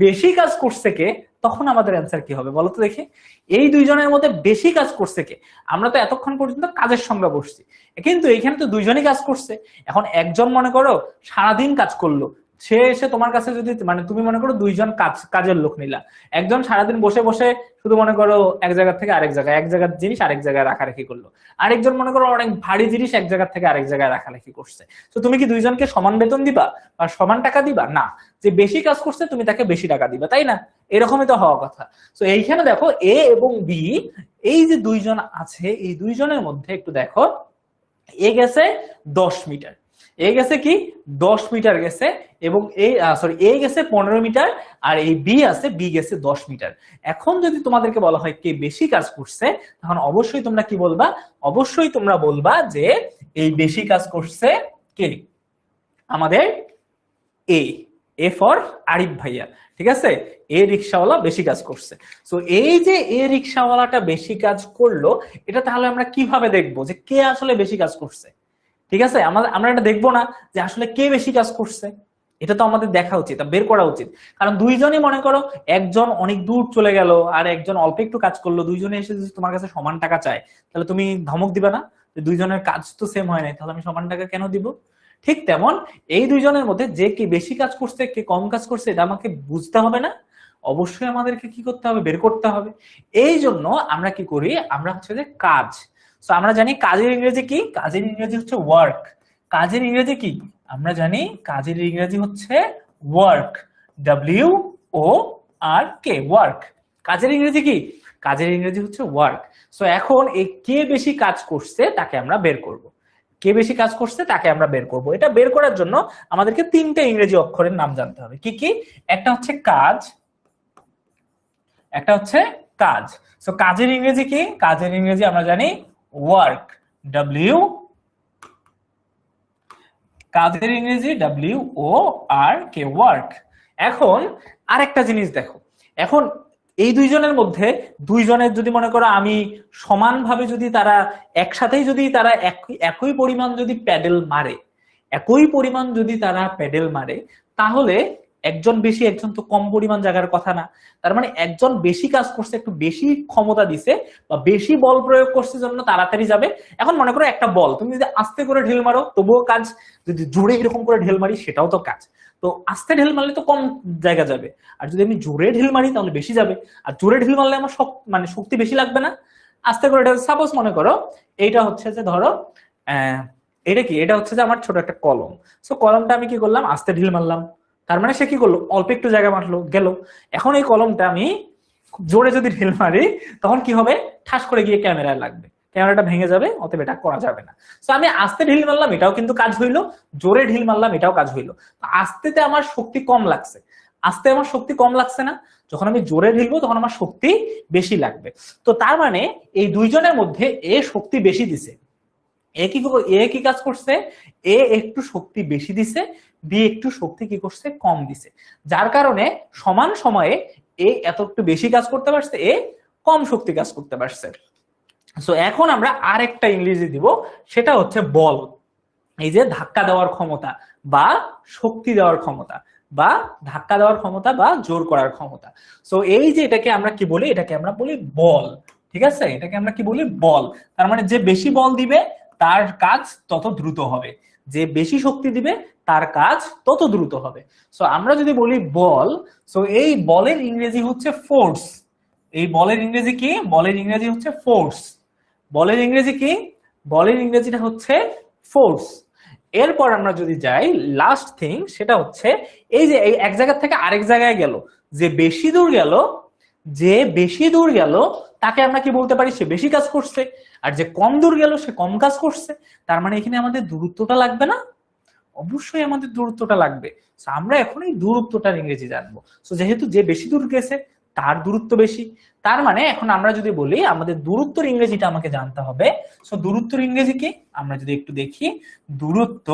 বেশি কাজ করছে কে, তখন আমাদের অ্যান্সার কি হবে বলো তো দেখি? এই দুইজনের মধ্যে বেশি কাজ করছে কে? আমরা তো এতক্ষণ পর্যন্ত কাজের সংজ্ঞা বসছি, কিন্তু এইখানে তো দুইজনই কাজ করছে। এখন একজন মনে করো সারাদিন কাজ করলো, সে এসে তোমার কাছে যদি, মানে তুমি মনে করো দুইজন কাজের লোক নিলা, একজন সারাদিন বসে বসে শুধু মনে করো এক জায়গা থেকে আরেক জায়গায়, এক জায়গার জিনিস আরেক জায়গায় রাখারাখি করলো, আরেকজন মনে করো অনেক ভারী জিনিস এক জায়গা থেকে আরেক জায়গায় রাখারাখি করছে। তো তুমি কি দুইজনকে সমান বেতন দিবা বা সমান টাকা দিবা? না, যে বেশি কাজ করছে তুমি তাকে বেশি টাকা দিবা, তাই না? এরকমই তো হওয়া কথা। তো এইখানে দেখো এ এবং বি, এই যে দুইজন আছে, এই দুইজনের মধ্যে একটু দেখো, এ গেছে 10 মিটার, এ গেছে কি 10 মিটার গেছে, এবং এই সরি এ গেছে 15 মিটার, আর এই বি আছে, বি গেছে 10 মিটার। এখন যদি তোমাদেরকে বলা হয় কে বেশি কাজ করছে, তখন অবশ্যই তোমরা কি বলবা? অবশ্যই তোমরা বলবা যে এই বেশি কাজ করছে কে? আমাদের এ, এ ফর আরিফ ভাইয়া, ঠিক আছে? এ রিক্সাওয়ালা বেশি কাজ করছে। তো এই যে এ রিক্সাওয়ালাটা বেশি কাজ করলো, এটা তাহলে আমরা কিভাবে দেখবো যে কে আসলে বেশি কাজ করছে? ঠিক আছে, আমরা এটা দেখবো না যে আসলে কে বেশি কাজ করছে, এটা তো আমাদের দেখা উচিত, বের করা উচিত। কারণ দুইজনই মনে করো একজন অনেক দূর চলে গেল আর একজন অল্প একটু কাজ করলো, দুইজনে এসে যদি তোমার কাছে সমান টাকা চায়, তাহলে তুমি ধমক দিবে না যে দুইজনের কাজ তো সেম হয় নাই, তাহলে আমি সমান টাকা কেন দিব? ঠিক তেমন এই দুইজনের মধ্যে যে কি বেশি কাজ করছে কে কম কাজ করছে, এটা আমাকে বুঝতে হবে না? অবশ্যই আমাদেরকে কি করতে হবে? বের করতে হবে। এই জন্য আমরা কি করি? আমরা হচ্ছে যে কাজ, তো আমরা জানি কাজের ইংরেজি কি? কাজের ইংরেজি হচ্ছে ওয়ার্ক। কাজের ইংরেজি কি? আমরা জানি কাজের ইংরেজি হচ্ছে ওয়ার্ক, ডব্লিউ ও আর কে, ওয়ার্ক। কাজের ইংরেজি কি? কাজের ইংরেজি হচ্ছে ওয়ার্ক। সো এখন এই কে বেশি কাজ করছে তাকে আমরা বের করব, কে বেশি কাজ করছে তাকে আমরা বের করব। এটা বের করার জন্য আমাদেরকে 3টে ইংরেজি অক্ষরের নাম জানতে হবে। কি কি? একটা হচ্ছে কাজ, একটা হচ্ছে কাজ। সো কাজের ইংরেজি কি? কাজের ইংরেজি আমরা জানি ওয়ার্ক, ডব্লিউ, কাজের ইংরেজি ডব্লিউ ও আর কে, ওয়ার্ক। এখন আরেকটা জিনিস দেখো, এখন এই দুইজনের মধ্যে দুইজনের যদি মনে করো আমি সমানভাবে যদি তারা একসাথেই যদি তারা একই পরিমাণ যদি প্যাডেল মারে, একই পরিমাণ যদি তারা প্যাডেল মারে, তাহলে একজন বেশি একজন তো কম পরিমাণ জায়গার কথা না। তার মানে একজন বেশি কাজ করছে, একটু বেশি ক্ষমতা দিছে বা বেশি বল প্রয়োগ করছে জন্য তাড়াতাড়ি যাবে। এখন মনে করো একটা বল তুমি যদি আস্তে করে ঢিল মারো তবুও কাজ, যদি জোরে এরকম করে ঢিল মারি সেটাও তো কাজ। তো আস্তে ঢিল মারলে তো কম জায়গা যাবে, আর যদি আমি জোরে ঢিল মারি তাহলে বেশি যাবে। আর জোরে ঢিল মারলে আমার মানে শক্তি বেশি লাগবে না। আস্তে করে ঢিল, সাপোজ মনে করো এইটা হচ্ছে যে ধরো এটা কি, এটা হচ্ছে যে আমার ছোট একটা কলম। সো কলমটা আমি কি করলাম, আস্তে ঢিল মারলাম, তার মানে সে কি করলো, অল্প একটু জায়গা মারলো গেল। এখন এই কলমটা আমি খুব জোরে যদি ঢিল মারি তখন কি হবে, ঠাস করে গিয়ে ক্যামেরায় লাগবে, ক্যামেরাটা ভেঙে যাবে, অতএব এটা করা যাবে না। তো আমি আস্তে ঢিল মারলাম এটাও কিন্তু কাজ হইলো, জোরে ঢিল মারলাম এটাও কাজ হইলো। আস্তেতে আমার শক্তি কম লাগছে, আস্তে আমার শক্তি কম লাগছে না, যখন আমি জোরে ঢিলবো তখন আমার শক্তি বেশি লাগবে। তো তার মানে এই দুইজনের মধ্যে এ শক্তি বেশি দিছে, এ কি কাজ করছে, এ একটু শক্তি বেশি দিছে, বি একটু শক্তি কি করছে, কম দিছে, যার কারণে সমান সময়ে এ এত একটু বেশি কাজ করতে পারছে, এ কম শক্তি কাজ করতে পারছে। সো এখন আমরা আরেকটা ইংরেজি দিব, সেটা হচ্ছে বল। এই যে ধাক্কা দেওয়ার ক্ষমতা বা শক্তি দেওয়ার ক্ষমতা বা ধাক্কা দেওয়ার ক্ষমতা বা জোর করার ক্ষমতা। সো এই যে এটাকে আমরা কি বলি, এটাকে আমরা বলি বল। ঠিক আছে, এটাকে আমরা কি বলি, বল। তার মানে যে বেশি বল দিবে তার কাজ তত দ্রুত হবে, যে বেশি শক্তি দিবে তার কাজ তত দ্রুত হবে। সো আমরা যদি বলি বল, সো এই বলের ইংরেজি হচ্ছে ফোর্স। এই বলের ইংরেজি কি, বলের ইংরেজি হচ্ছে ফোর্স। বলের ইংরেজি কি, বলের ইংরেজিটা হচ্ছে ফোর্স। এরপর আমরা যদি যাই লাস্ট থিং, সেটা হচ্ছে এই যে এই এক জায়গা থেকে আরেক জায়গায় গেল, যে বেশি দূর গেল, যে বেশি দূর গেল তাকে আমরা কি বলতে পারি, সে বেশি কাজ করছে। আর যে কম দূর গেল সে কম কাজ করছে। তার মানে এখানে আমাদের দূরত্বটা লাগবে না, অবশ্যই আমাদের দূরত্বটা লাগবে। আমরা এখন এই দূরত্বটার ইংরেজি জানবো। সো যেহেতু যে বেশি দূর গেছে তার দূরত্ব বেশি, তার মানে এখন আমরা যদি বলি আমাদের দূরত্বের ইংরেজিটা আমাকে জানতে হবে। সো দূরত্বের ইংরেজি কি, আমরা যদি একটু দেখি দূরত্ব।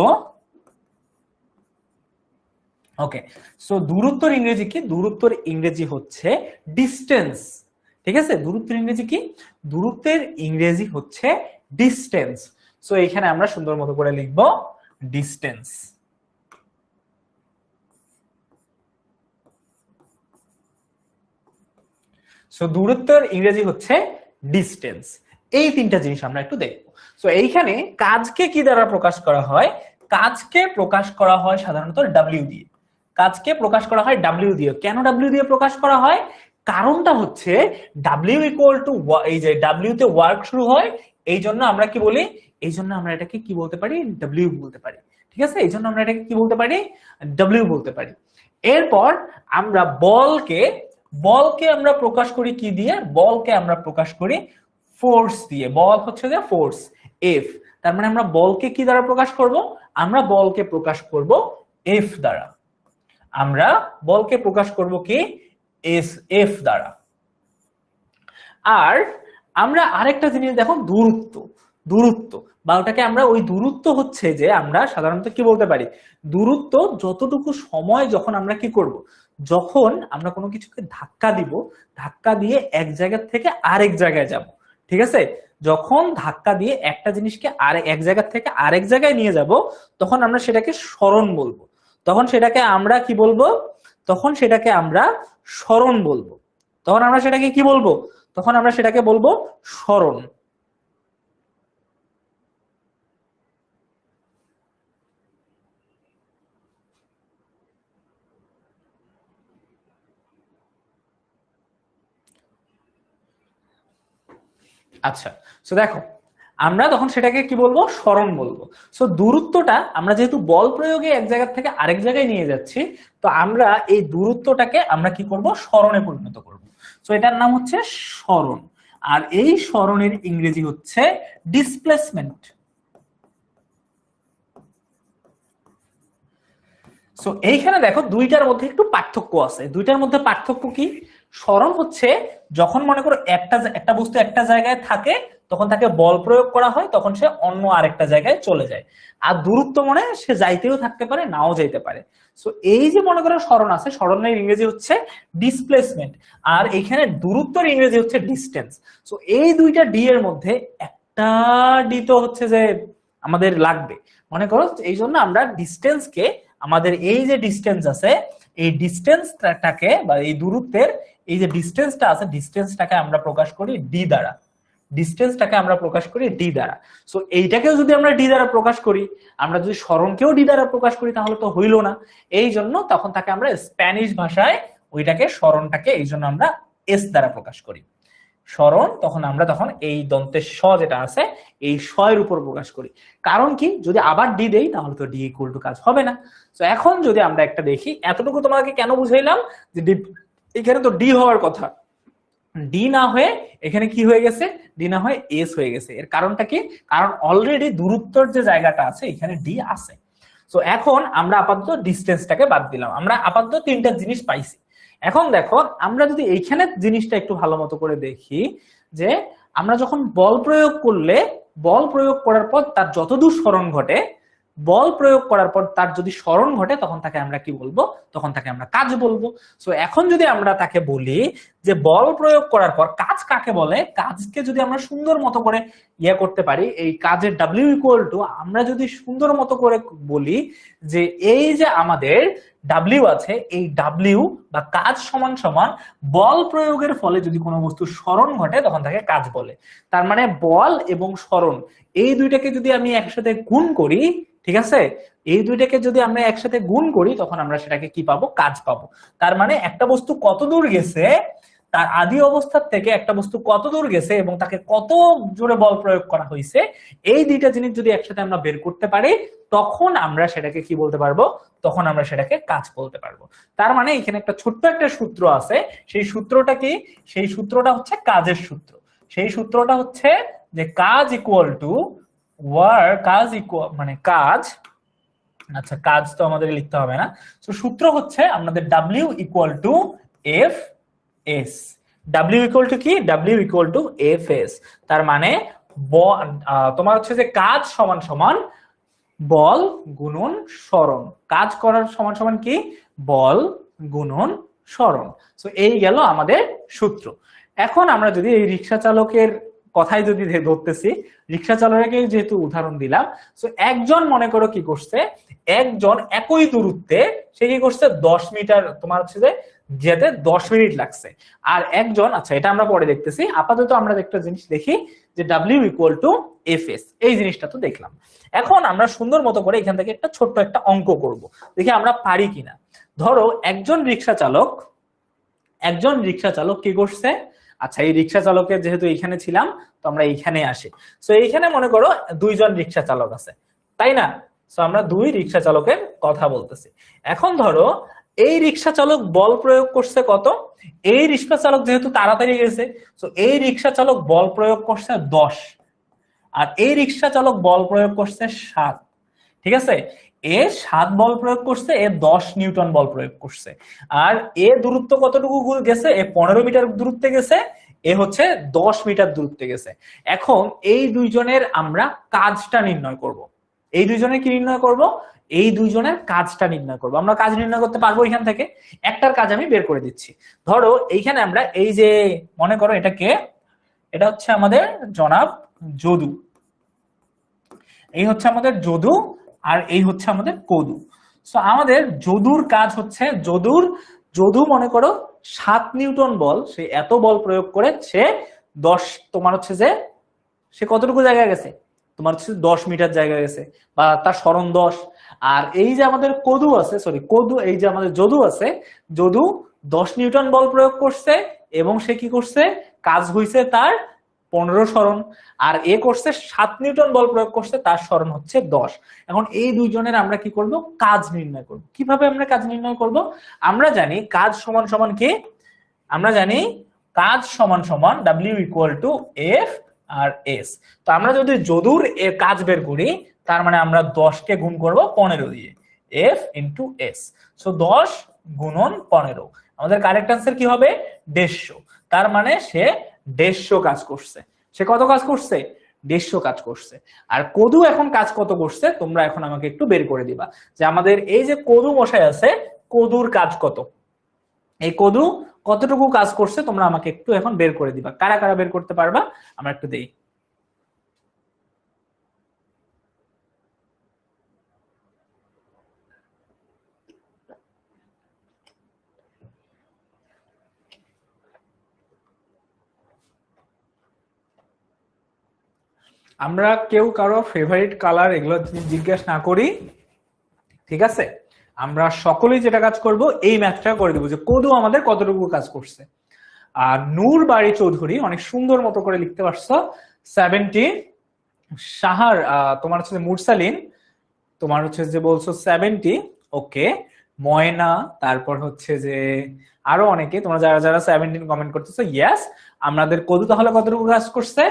ওকে, সো দূরত্বের ইংরেজি কি, দূরত্বের ইংরেজি হচ্ছে ডিস্টেন্স। ঠিক আছে, দূরত্বের ইংরেজি কি, দূরত্বের ইংরেজি হচ্ছে ডিস্টেন্স। সো এখানে আমরা সুন্দর মতো করে লিখবো ডিস্টেন্স। সো দূরত্বের ইংরেজি হচ্ছে ডিস্টেন্স। এই তিনটা জিনিস আমরা একটু দেখবো। সো এইখানে কাজকে কি দ্বারা প্রকাশ করা হয়, কাজকে প্রকাশ করা হয় সাধারণত ডাব্লিউ দিয়ে। কাজকে প্রকাশ করা হয় ডাব্লিউ দিয়ে। কেন ডাব্লিউ দিয়ে প্রকাশ করা হয়, কারণটা হচ্ছে ডাব্লিউ ইকুয়াল টু, এই যে ডাব্লিউ তে ওয়ার্ক শুরু হয়, এই জন্য আমরা কি বলি, এই জন্য আমরা এটাকে কি বলতে পারি, ডাব্লিউ বলতে পারি। ঠিক আছে, এই জন্য আমরা এটাকে কি বলতে পারি, ডাব্লিউ বলতে পারি। এরপর আমরা বলকে, বলকে আমরা প্রকাশ করি কি দিয়ে, বলকে আমরা প্রকাশ করি ফোর্স দিয়ে। বল হচ্ছে যে ফোর্স, এফ। তার মানে আমরা বলকে কি দ্বারা প্রকাশ করব, আমরা বলকে প্রকাশ করব এফ দ্বারা। আমরা বলকে প্রকাশ করব কি, এফ দ্বারা। আর আমরা আরেকটা জিনিস দেখো, দূরত্ব। দূরত্ব বা ওটাকে আমরা, ওই দূরত্ব হচ্ছে যে আমরা সাধারণত কি বলতে পারি, দূরত্ব যতটুকু সময় যখন আমরা কি করব, যখন আমরা কোনো কিছুকে ধাক্কা দিব, ধাক্কা দিয়ে এক জায়গা থেকে আরেক জায়গায় যাব। ঠিক আছে, যখন ধাক্কা দিয়ে একটা জিনিসকে আর এক জায়গা থেকে আরেক জায়গায় নিয়ে যাব, তখন আমরা সেটাকে সরণ বলবো। তখন সেটাকে আমরা কি বলবো, তখন সেটাকে আমরা সরণ বলবো। তখন আমরা সেটাকে কি বলবো, তখন আমরা সেটাকে বলবো সরণ। আচ্ছা, সো দেখো আমরা তখন সেটাকে কি বলবো, সরণ বলবো। সো দূরত্বটা আমরা যেহেতু বল প্রয়োগে এক জায়গা থেকে আরেক জায়গায় নিয়ে যাচ্ছি, তো আমরা এই দূরত্বটাকে আমরা কি করব, সরণে পরিণত করব। সো এটার নাম হচ্ছে সরণ। আর এই সরণের ইংরেজি হচ্ছে ডিসপ্লেসমেন্ট। সো এইখানে দেখো দুইটার মধ্যে একটু পার্থক্য আছে। দুইটার মধ্যে পার্থক্য কি, সরণ হচ্ছে যখন মনে করো একটা বস্তু একটা জায়গায় থাকে তখন তাকে বল প্রয়োগ করা হয়, তখন সে অন্য আরেকটা জায়গায় চলে যায়। আর দূরত্ব মানে সে যাইতেও থাকতে পারে, নাও যাইতে পারে। সো এই যে মনে করো সরণ আছে, সরণের ইংরেজি হচ্ছে ডিসপ্লেসমেন্ট, আর এখানে দূরত্বের ইংরেজি হচ্ছে ডিস্টেন্স। সো এই দুইটা ডি এর মধ্যে একটা ডি তো হচ্ছে যে আমাদের লাগবে। মনে করো এই জন্য আমরা ডিস্টেন্সকে, আমাদের এই যে ডিস্টেন্স আছে এই ডিসটেন্সটাকে বা এই দূরত্বের এই যে ডিসটেন্সটা আছে, ডিসটেন্সটাকে আমরা প্রকাশ করি ডি দ্বারা। ডিসটেন্সটাকে আমরা প্রকাশ করি ডি দ্বারা। সো এইটাকেও যদি আমরা ডি দ্বারা প্রকাশ করি, আমরা যদি সরণকেও ডি দ্বারা প্রকাশ করি, তাহলে তো হইল না। এই জন্য তখন তাকে আমরা স্প্যানিশ ভাষায় ওইটাকে সরণটাকে এই জন্য আমরা এস দ্বারা প্রকাশ করি। সরণ তখন আমরা এই দন্তের স যেটা আছে এই স এর উপর প্রকাশ করি। কারণ কি, যদি আবার ডি দেই তাহলে তো ডি ইকুয়াল টু কাজ হবে না। তো এখন যদি আমরা একটা দেখি, এতটুকু তোমাকে কেন বুঝাইলাম যে এখানে তো ডি হওয়ার কথা, ডি না হয়ে এখানে কি হয়ে গেছে, ডি না হয়ে এস হয়ে গেছে। এর কারণটা কি, কারণ অলরেডি দূরত্বর যে জায়গাটা আছে এখানে ডি আছে। তো এখন আমরা আপাতত ডিসটেন্সটাকে বাদ দিলাম, আমরা আপাতত তিনটা জিনিস পাইছি। এখন দেখো আমরা যদি এইখানে জিনিসটা একটু ভালো মতো করে দেখি, যে আমরা যখন বল প্রয়োগ করলে, বল প্রয়োগ করার পর তার যতদূর সরণ ঘটে, বল প্রয়োগ করার পর তার যদি সরণ ঘটে, তখন তাকে আমরা কি বলবো, তখন তাকে আমরা কাজ বলবো। সো এখন যদি আমরা তাকে বলি যে বল প্রয়োগ করার পর কাজ কাকে বলে, কাজকে যদি আমরা সুন্দর মতো করে ইয়ে করতে পারি, এই কাজের ডাব্লিউ ইকুয়াল টু আমরা যদি সুন্দর মতো করে বলি যে এই যে আমাদের ডাব্লিউ আছে, এই ডাব্লিউ বা কাজ সমান সমান বল প্রয়োগের ফলে যদি কোনো বস্তুর সরণ ঘটে তখন তাকে কাজ বলে। তার মানে বল এবং সরণ এই দুইটাকে যদি আমি একসাথে গুণ করি, ঠিক আছে, এই দুইটাকে যদি আমরা একসাথে গুণ করি তখন আমরা সেটাকে কি পাবো, কাজ পাবো। তার মানে একটা বস্তু কত দূর গেছে, তার আদি অবস্থার থেকে একটা বস্তু কত দূর গেছে এবং তাকে কত জোরে বল প্রয়োগ করা হয়েছে, এই দুইটা জিনিস যদি একসাথে আমরা বের করতে পারি তখন আমরা সেটাকে কি বলতে পারবো, তখন আমরা সেটাকে কাজ বলতে পারবো। তার মানে এখানে একটা ছোট্ট একটা সূত্র আছে, সেই সূত্রটা কি, সেই সূত্রটা হচ্ছে কাজের সূত্র। সেই সূত্রটা হচ্ছে যে কাজ ইকুয়াল টু ওয়ার্ক, কাজ ইকুয়াল মানে কাজ, আচ্ছা কাজ তো আমাদের লিখতে হবে না। তো সূত্র হচ্ছে আমাদের W equal to F S. W equal to কি, W equal to F S. তার মানে তোমার হচ্ছে যে কাজ সমান সমান বল গুণন সরণ, কাজ করার সমান সমান কি, বল গুণন সরণ। সো এই গেল আমাদের সূত্র। এখন আমরা যদি এই রিক্সা চালকের কথাই যদি ধরতেছি, রিক্সা চালককে যেহেতু উদাহরণ দিলাম, সো একজন মনে করো কি করছে, একজন একই দূরত্বে সে কি করছে 10 মিটার, তোমার হচ্ছে যে যেতে 10 মিনিট লাগছে। আর একজন, আচ্ছা এটা আমরা পরে দেখতেছি, আপাতত আমরা একটা জিনিস দেখি যে W equal to F S, এই জিনিসটা তো দেখলাম। এখন আমরা সুন্দর মতো করে এখান থেকে একটা ছোট্ট একটা অঙ্ক করব, দেখি আমরা পারি কিনা। ধরো একজন রিক্সা চালক, একজন রিক্সা চালক কি করছে, আচ্ছা এই রিক্সা চালকের যেহেতু এইখানে ছিলাম তো আমরা এইখানে আসি। তো এইখানে মনে করো দুইজন রিক্সা চালক আছে, তাই না? তো আমরা দুই রিক্সা চালকের কথা বলতেছি। এখন ধরো এই রিক্সা চালক বল প্রয়োগ করছে কত, এই রিক্সা চালক যেহেতু তাড়াতাড়ি গেছে, তো এই রিক্সা চালক বল প্রয়োগ করছে 10, আর এই রিক্সা চালক বল প্রয়োগ করছে 7, ঠিক আছে? এ 7 বল প্রয়োগ করছে, এ 10 নিউটন বল প্রয়োগ করছে। আর এ দূরত্ব কতটুকু গেছে, এ 15 মিটার দূরত্বে গেছে, এ হচ্ছে 10 মিটার দূরত্বে গেছে। এখন এই দুইজনের আমরা কাজটা নির্ণয় করব। এই দুইজনের কি নির্ণয় করব, এই দুইজনের কাজটা নির্ণয় করব। আমরা কাজ নির্ণয় করতে পারবো এখান থেকে, একটার কাজ আমি বের করে দিচ্ছি। ধরো এইখানে আমরা এই যে মনে করো এটাকে, এটা হচ্ছে আমাদের জনাব যদু, এই হচ্ছে আমাদের যদু, আর এই হচ্ছে আমাদের কদু। সো আমাদের যদুর কাজ হচ্ছে, যদু মনে করো 7 নিউটন বল, সে এত বল প্রয়োগ করে সে 10, তোমার হচ্ছে যে সে কতটুকু জায়গা গেছে, তোমার হচ্ছে 10 মিটার জায়গা গেছে, বা তার সরণ 10। আর এই যে আমাদের কদু আছে, সরি কদু, এই যে আমাদের যদু আছে, যদু 10 নিউটন বল প্রয়োগ করছে এবং সে কি করছে, কাজ হইছে তার 15 সরণ। আর এ করছে 7 নিউটন বল প্রয়োগ করছে, তার সরণ হচ্ছে 10। এখন এই দুইজনের আমরা কি করব, কাজ নির্ণয় করব। কিভাবে আমরা কাজ নির্ণয় করব, আমরা জানি কাজ সমান সমান কি, আমরা জানি কাজ সমান সমান ডাব্লিউ ইকুয়াল টু এফ আর এস। তো আমরা যদি যদুর এর কাজ বের করি, তার মানে আমরা 10 কে গুণ করব 15 দিয়ে, এফ ইন্টু এস। সো 10 গুণন 15, আমাদের কারেক্ট আনসার কি হবে, 150। তার মানে সে 150 কাজ করছে। সে কত কাজ করছে, 150 কাজ করছে। আর কদু এখন কাজ কত করছে, তোমরা এখন আমাকে একটু বের করে দিবা যে আমাদের এই যে কদু মশাই আছে, কদুর কাজ কত, এই কদু কতটুকু কাজ করছে তোমরা আমাকে একটু এখন বের করে দিবা। কারা কারা বের করতে পারবা আমরা একটু দেই। আমরা কেউ কারো ফেভারিট কালার এগুলো জিজ্ঞেস না করি, ঠিক আছে? আমরা সকলেই যেটা কাজ করব এই ম্যাথটা করে দেবো যে কদু আমাদের কতটুকু কাজ করছে। আর নূর বাড়ি চৌধুরী অনেক সুন্দর মতো করে লিখতে পারছো 70। সাহার তোমার হচ্ছে মুরসালিন তোমার হচ্ছে যে বলছো 70, ওকে। ময়না, তারপর হচ্ছে যে আরো অনেকে তোমরা যারা যারা 17 কমেন্ট করতেছো, ইয়েস। আমাদের কদু তাহলে কতটুকু কাজ করছে?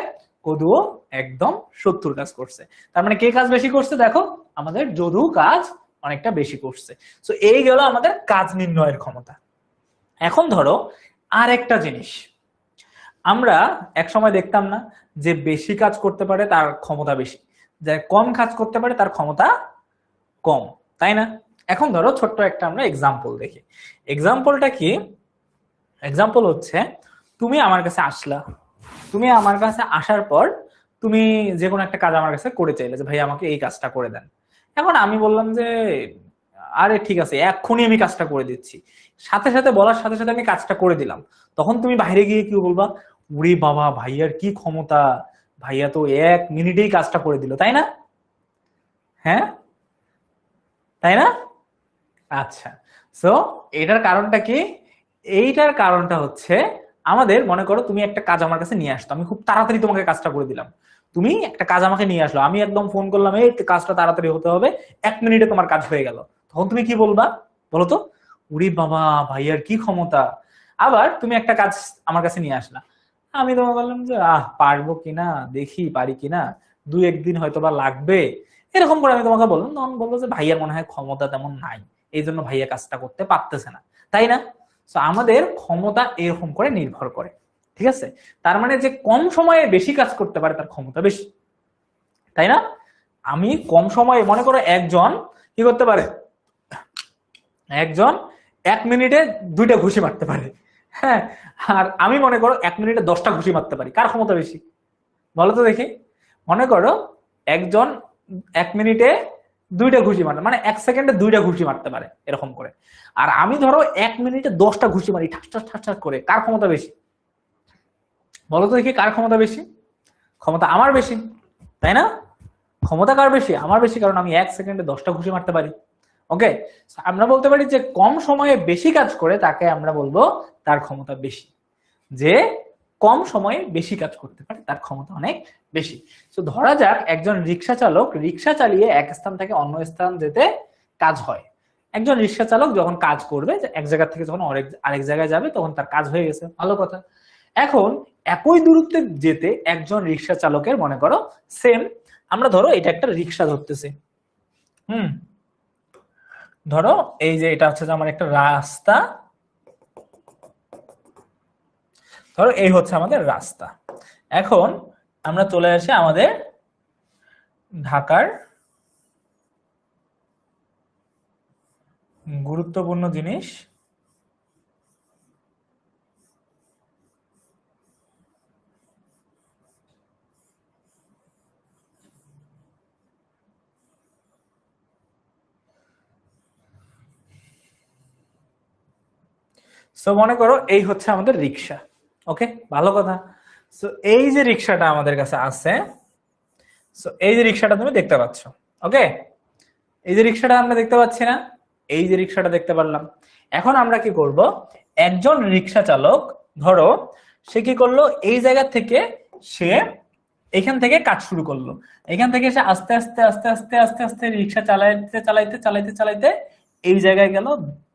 কদুও একদম 70 কাজ করছে। তার মানে কে কাজ বেশি করছে? দেখো আমাদের যদু কাজ অনেকটা বেশি করছে। তো এই গেল আমাদের কাজ নির্ণয়ের ক্ষমতা। এখন ধরো আর একটা জিনিস, আমরা এক সময় দেখতাম না যে বেশি কাজ করতে পারে তার ক্ষমতা বেশি, যে কম কাজ করতে পারে তার ক্ষমতা কম, তাই না? এখন ধরো ছোট্ট একটা আমরা এক্সাম্পল দেখি। এক্সাম্পলটা কি? এক্সাম্পল হচ্ছে তুমি আমার কাছে আসলা, তুমি আমার কাছে আসার পর তুমি যে কোনো একটা কাজ আমার কাছে করে চাইলে যে ভাই আমাকে এই কাজটা করে দেন। এখন আমি বললাম যে আরে ঠিক আছে এক্ষুনি আমি কাজটা করে দিচ্ছি, সাথে সাথে বলার সাথে সাথে আমি কাজটা করে দিলাম। তখন তুমি বাইরে গিয়ে কি বলবা? উরে বাবা, ভাইয়ার কি ক্ষমতা, ভাইয়া তো 1 মিনিটেই কাজটা করে দিল, তাই না? হ্যাঁ, তাই না? আচ্ছা, সো এটার কারণটা কি? এইটার কারণটা হচ্ছে আমাদের মনে করো তুমি একটা কাজ আমার কাছে নিয়ে আসতো, আমি খুব তাড়াতাড়ি তোমাকে কাজটা করে দিলাম। তুমি একটা কাজ আমাকে নিয়ে আসলো, আমি একদম ফোন করলাম এই কাজটা তাড়াতাড়ি হতে হবে, 1 মিনিটে তোমার কাজ হয়ে গেল। তখন তুমি কি বলবা বলো তো? উরি বাবা, ভাইয়ার কি ক্ষমতা। আবার তুমি একটা কাজ আমার কাছে নিয়ে আসলা, আমি তোমাকে বললাম যে পারবো কিনা দেখি, পারি কিনা, 2-1 দিন হয়তো বা লাগবে, এরকম করে আমি তোমাকে বললাম। তখন বলবো যে ভাইয়ার মনে হয় ক্ষমতা তেমন নাই, এই জন্য ভাইয়া কাজটা করতে পারতেছে না, তাই না? তো আমাদের ক্ষমতা এরকম করে নির্ভর করে, ঠিক আছে? তার মানে যে কম সময়ে বেশি কাজ করতে পারে তার ক্ষমতা বেশি, তাই না? আমি কম সময়ে মনে করো একজন কি করতে পারে, একজন 1 মিনিটে 2টা ঘুষি মারতে পারে, হ্যাঁ। আর আমি মনে করো 1 মিনিটে 10টা ঘুষি মারতে পারি, কার ক্ষমতা বেশি বলো তো দেখি? মনে করো একজন 1 মিনিটে 2টা ঘুষি মারতে, মানে 1 সেকেন্ডে 2টা ঘুষি মারতে পারে এরকম করে। আর আমি ধরো 1 মিনিটে 10টা ঘুষি মারি ঠাস ঠাস ঠাস ঠাস করে, কার ক্ষমতা বেশি বলো তো দেখি? কার ক্ষমতা বেশি? ক্ষমতা আমার বেশি, তাই না? ক্ষমতা কার বেশি? আমার বেশি, কারণ আমি 1 সেকেন্ডে 10টা ঘুষি মারতে পারি। ওকে, আমরা বলতে পারি যে কম সময়ে বেশি কাজ করে তাকে আমরা বলবো তার ক্ষমতা বেশি। যে কম সময়ে বেশি কাজ করতে পারে তার ক্ষমতা অনেক বেশি। তো ধরা যাক একজন রিক্সা চালক রিক্সা চালিয়ে এক স্থান থেকে অন্য স্থান যেতে কাজ হয়। একজন রিক্সা চালক যখন কাজ করবে, এক জায়গা থেকে যখন আরেক জায়গায় যাবে, তখন তার কাজ হয়ে গেছে, ভালো কথা। এখন একই দূরত্বে যেতে একজন রিক্সা চালকের মনে করো সেম, আমরা ধরো এটা একটা রিক্সা ধরতেছি, ধরো এই যে এটা হচ্ছে যে আমার একটা রাস্তা, ধরো এই হচ্ছে আমাদের রাস্তা। এখন আমরা চলে আসি আমাদের ঢাকার গুরুত্বপূর্ণ জিনিস, সো মনে করো এই হচ্ছে আমাদের রিক্সা, ওকে, ভালো কথা। সো এই যে রিক্সাটা আমাদের কাছে আছে, সো এই যে রিক্সাটা তুমি দেখতে পাচ্ছ, ওকে, এই যে রিক্সাটা আমরা দেখতে পাচ্ছি না? এই যে রিক্সাটা দেখতে পারলাম। এখন আমরা কি করব, একজন রিক্সা চালক ধরো সে কি করলো, এই জায়গা থেকে সে এখান থেকে কাজ শুরু করলো, এখান থেকে সে আস্তে আস্তে আস্তে আস্তে আস্তে আস্তে রিক্সা চালাইতে চালাইতে চালাইতে চালাইতে এই জায়গায় গেল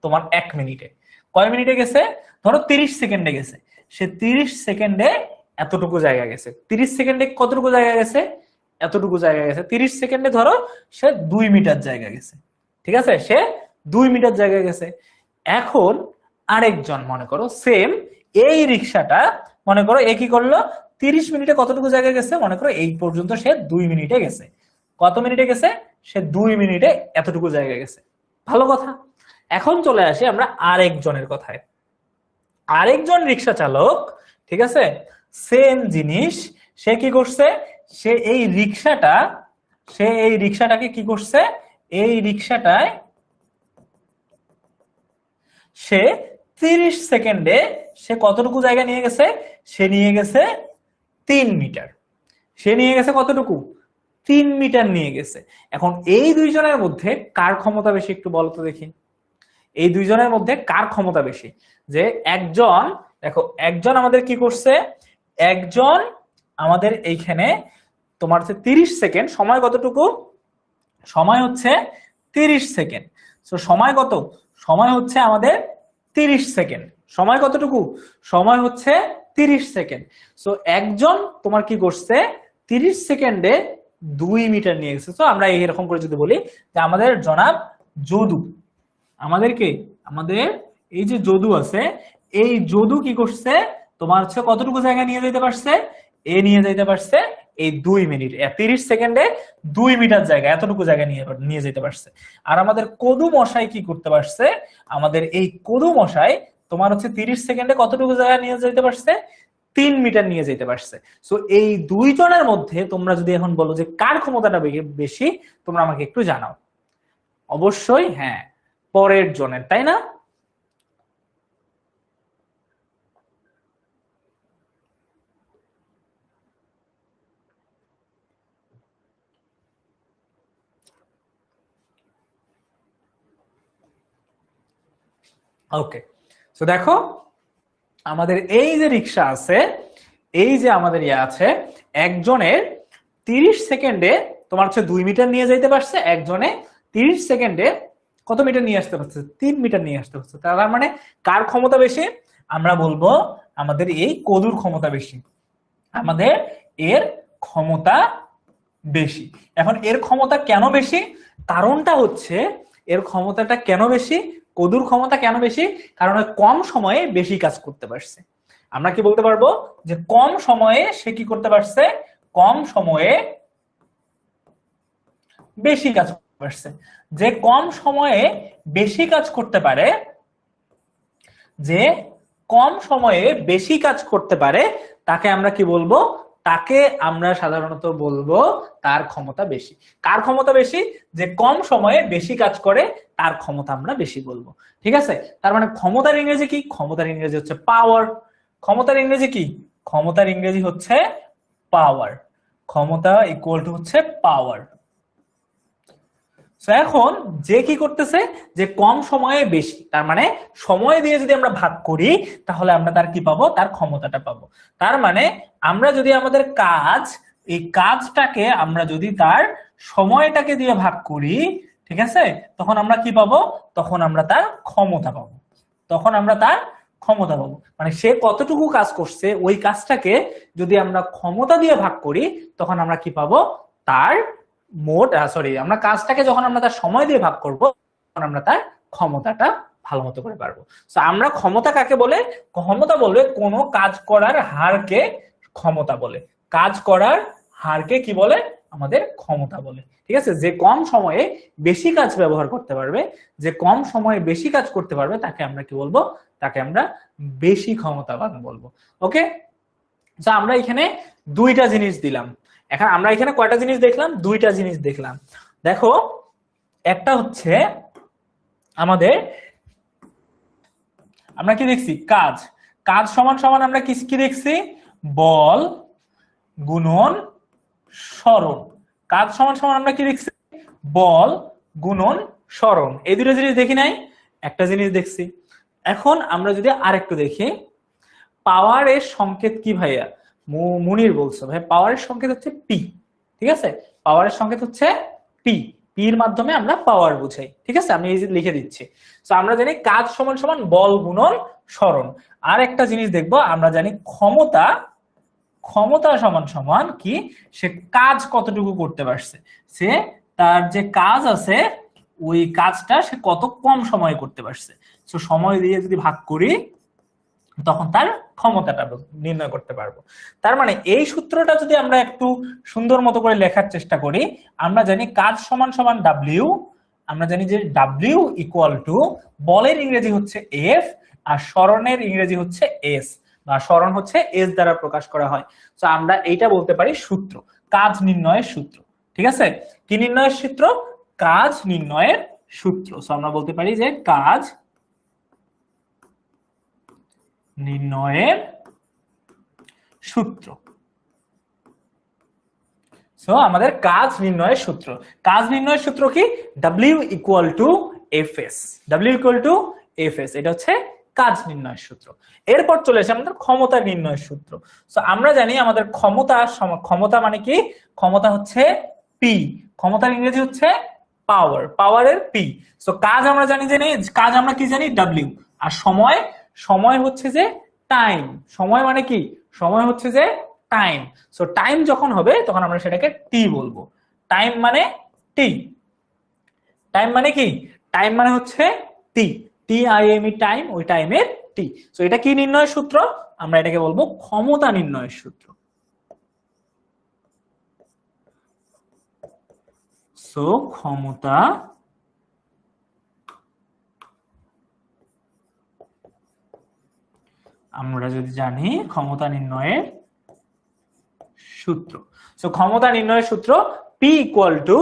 তোমার 1 মিনিটে। কয় মিনিটে গেছে? ধরো 30 সেকেন্ডে গেছে। সে 30 সেকেন্ডে এতটুকু জায়গা গেছে। 30 সেকেন্ডে কতটুকু জায়গা গেছে? এতটুকু জায়গা গেছে। 30 সেকেন্ডে ধরো সে 2 মিটার জায়গা গেছে, ঠিক আছে? সে 2 মিটার জায়গা গেছে। এখন আরেকজন মনে করো সেম এই রিক্সাটা মনে করো এ কি করলো, 30 মিনিটে কতটুকু জায়গা গেছে? মনে করো এই পর্যন্ত সে 2 মিনিটে গেছে। কত মিনিটে গেছে? সে 2 মিনিটে এতটুকু জায়গা গেছে, ভালো কথা। এখন চলে আসি আমরা আরেকজনের কথায়। আরেকজন রিক্সা চালক, ঠিক আছে, সেম জিনিস, সে কি করছে, সে এই রিক্সাটাকে কি করছে, এই রিক্সাটায় সে 30 সেকেন্ডে সে কতটুকু জায়গা নিয়ে গেছে? সে নিয়ে গেছে 3 মিটার। সে নিয়ে গেছে কতটুকু? 3 মিটার নিয়ে গেছে। এখন এই দুইজনের মধ্যে কার ক্ষমতা বেশি একটু বলো তো দেখি। এই দুইজনের মধ্যে কার ক্ষমতা বেশি? যে একজন, দেখো একজন আমাদের কি করছে, একজন আমাদের এইখানে তোমার হচ্ছে 30 সেকেন্ড, সময় কতটুকু? সময় হচ্ছে 30 সেকেন্ড। তো সময় কত? সময় হচ্ছে আমাদের 30 সেকেন্ড। সময় কতটুকু? সময় হচ্ছে 30 সেকেন্ড। সো একজন তোমার কি করছে, 30 সেকেন্ডে 2 মিটার নিয়ে গেছে। তো আমরা এরকম করে যদি বলি যে আমাদের জনাব যদু, আমাদেরকে, আমাদের এই যে যদু আছে, এই যদু কি করছে, তোমার হচ্ছে কতটুকু জায়গা নিয়ে যেতে পারছে? এ নিয়ে যেতে পারছে এই 2 মিনিট, 30 সেকেন্ডে 2 মিটার জায়গা, এতটুকু জায়গা নিয়ে নিয়ে যেতে পারছে। আর আমাদের কদু মশাই কি করতে পারছে, আমাদের এই কদু মশাই তোমার হচ্ছে 30 সেকেন্ডে কতটুকু জায়গা নিয়ে যেতে পারছে? 3 মিটার নিয়ে যেতে পারছে। সো এই দুইজনের মধ্যে তোমরা যদি এখন বলো যে কার ক্ষমতাটা বেশি, তোমরা আমাকে একটু জানাও। অবশ্যই হ্যাঁ, পরের জনের, তাই না? ওকে, তো দেখো আমাদের এই যে রিক্সা আছে, এই যে আমাদের ইয়ে আছে, একজনের 30 সেকেন্ডে তোমার হচ্ছে 2 মিটার নিয়ে যাইতে পারছে, একজনে 30 সেকেন্ডে কত মিটার নিয়ে আসতে পারছে? 3 মিটার নিয়ে আসতে পারছে। তার মানে কার ক্ষমতা বেশি? আমরা বলবো আমাদের এই কদুর ক্ষমতা বেশি, আমাদের এর ক্ষমতা বেশি। এখন এর ক্ষমতা কেন বেশি? কারণটা হচ্ছে এর ক্ষমতাটা কেন বেশি, কদুর ক্ষমতা কেন বেশি? কারণ কম সময়ে বেশি কাজ করতে পারছে। আমরা কি বলতে পারবো যে কম সময়ে সে কি করতে পারছে? কম সময়ে বেশি কাজ করতে পারছে। যে কম সময়ে বেশি কাজ করতে পারে, যে কম সময়ে বেশি কাজ করতে পারে, তাকে আমরা কি বলবো? তাকে আমরা সাধারণত বলবো তার ক্ষমতা বেশি। কার ক্ষমতা বেশি? যে কম সময়ে বেশি কাজ করে, তার ক্ষমতা আমরা বেশি বলবো। ঠিক আছে? তার মানে ক্ষমতার ইংরেজি কি? ক্ষমতার ইংরেজি হচ্ছে পাওয়ার। ক্ষমতার ইংরেজি কি? ক্ষমতার ইংরেজি হচ্ছে পাওয়ার। ক্ষমতা ইকুয়াল টু হচ্ছে পাওয়ার। এখন যে কি করতেছে, যে কম সময়ে বেশি, তার মানে সময় দিয়ে যদি আমরা ভাগ করি তাহলে আমরা তার কি পাবো? তার ক্ষমতাটা পাবো। তার মানে আমরা যদি আমাদের কাজ, এই কাজটাকে আমরা যদি তার সময়টাকে দিয়ে ভাগ করি, ঠিক আছে, তখন আমরা কি পাবো? তখন আমরা তার ক্ষমতা পাবো। তখন আমরা তার ক্ষমতা পাবো। মানে সে কতটুকু কাজ করছে ওই কাজটাকে যদি আমরা ক্ষমতা দিয়ে ভাগ করি, তখন আমরা কি পাবো? তার মোট, সরি, আমরা কাজটাকে যখন আমরা তার সময় দিয়ে ভাগ করব, তখন আমরা তার ক্ষমতাটা ভালো মতো করে পারবো। তো আমরা ক্ষমতা কাকে বলে? ক্ষমতা বলবে কোন কাজ করার হারকে ক্ষমতা বলে। কাজ করার হারকে কি বলে? আমাদের ক্ষমতা বলে। ঠিক আছে? যে কম সময়ে বেশি কাজ ব্যবহার করতে পারবে, যে কম সময়ে বেশি কাজ করতে পারবে, তাকে আমরা কি বলবো? তাকে আমরা বেশি ক্ষমতাবান বলবো। ওকে, তো আমরা এখানে দুইটা জিনিস দিলাম। এখন আমরা এখানে কয়টা জিনিস দেখলাম? দুইটা জিনিস দেখলাম। দেখো, একটা হচ্ছে আমাদের, আমরা কি দেখছি? কাজ। কাজ সমান সমান আমরা কি কি দেখছি? বল গুণন সরণ। কাজ সমান সমান আমরা কি দেখছি? বল গুণন সরণ। এই দুটো জিনিস দেখি নাই? একটা জিনিস দেখছি। এখন আমরা যদি আরেকটু দেখি, পাওয়ারের সংকেত কি ভাইয়া? মুনির বলছো ভাই পাওয়ারের সংকেত হচ্ছে পি। ঠিক আছে? পাওয়ারের সংকেত হচ্ছে পি। পির মাধ্যমে আমরা পাওয়ার বুঝাই। ঠিক আছে? আমি এই যে লিখে দিচ্ছি। তো আমরা জানি কাজ সমান সমান বল গুণন সরণ। আর একটা জিনিস দেখবো, আমরা জানি ক্ষমতা, ক্ষমতা সমান সমান কি? সে কাজ কতটুকু করতে পারছে, সে তার যে কাজ আছে ওই কাজটা সে কত কম সময়ে করতে পারছে। তো সময় দিয়ে যদি ভাগ করি তখন তার ক্ষমতাটা নির্ণয় করতে পারবো। তার মানে এই সূত্রটা যদি আমরা একটু সুন্দর মতো করে লেখার চেষ্টা করি, আমরা জানি কাজ সমান সমান ডাব্লিউ। আমরা জানি যে ডাব্লিউ ইকুয়াল টু, বলের ইংরেজি হচ্ছে এফ আর সরণের ইংরেজি হচ্ছে এস, বা সরণ হচ্ছে এস দ্বারা প্রকাশ করা হয়। তো আমরা এইটা বলতে পারি সূত্র, কাজ নির্ণয়ের সূত্র। ঠিক আছে? কি নির্ণয়ের সূত্র? কাজ নির্ণয়ের সূত্র। তো আমরা বলতে পারি যে কাজ নির্ণয়ের সূত্র। সো আমাদের কাজ নির্ণয়ের সূত্র, কাজ নির্ণয়ের সূত্র কি? W equal to Fs, W equal to Fs, এটা হচ্ছে কাজ নির্ণয়ের সূত্র। এরপর চলে আসে আমাদের ক্ষমতা নির্ণয়ের সূত্র। সো আমরা জানি আমাদের ক্ষমতা মানে কি? ক্ষমতা হচ্ছে P, ক্ষমতার ইংরেজি হচ্ছে পাওয়ার, পাওয়ারের P। সো কাজ আমরা জানি যে কাজ আমরা কি জানি? W। আর সময়, সময় হচ্ছে যে টাইম, সময় মানে কি? সময় হচ্ছে যে টাইম। সো টাইম যখন হবে তখন আমরা সেটাকে টি বলবো। টাইম মানে টি, টাইম মানে কি? টাইম মানে হচ্ছে টি, TIME টাইম, ওই টাইমের টি। সো এটা কি নির্ণয়ের সূত্র? আমরা এটাকে বলবো ক্ষমতা নির্ণয়ের সূত্র। সো ক্ষমতা আমরা যদি জানি ক্ষমতা নির্ণয়ের সূত্র, সো ক্ষমতা নির্ণয়ের সূত্র P equal to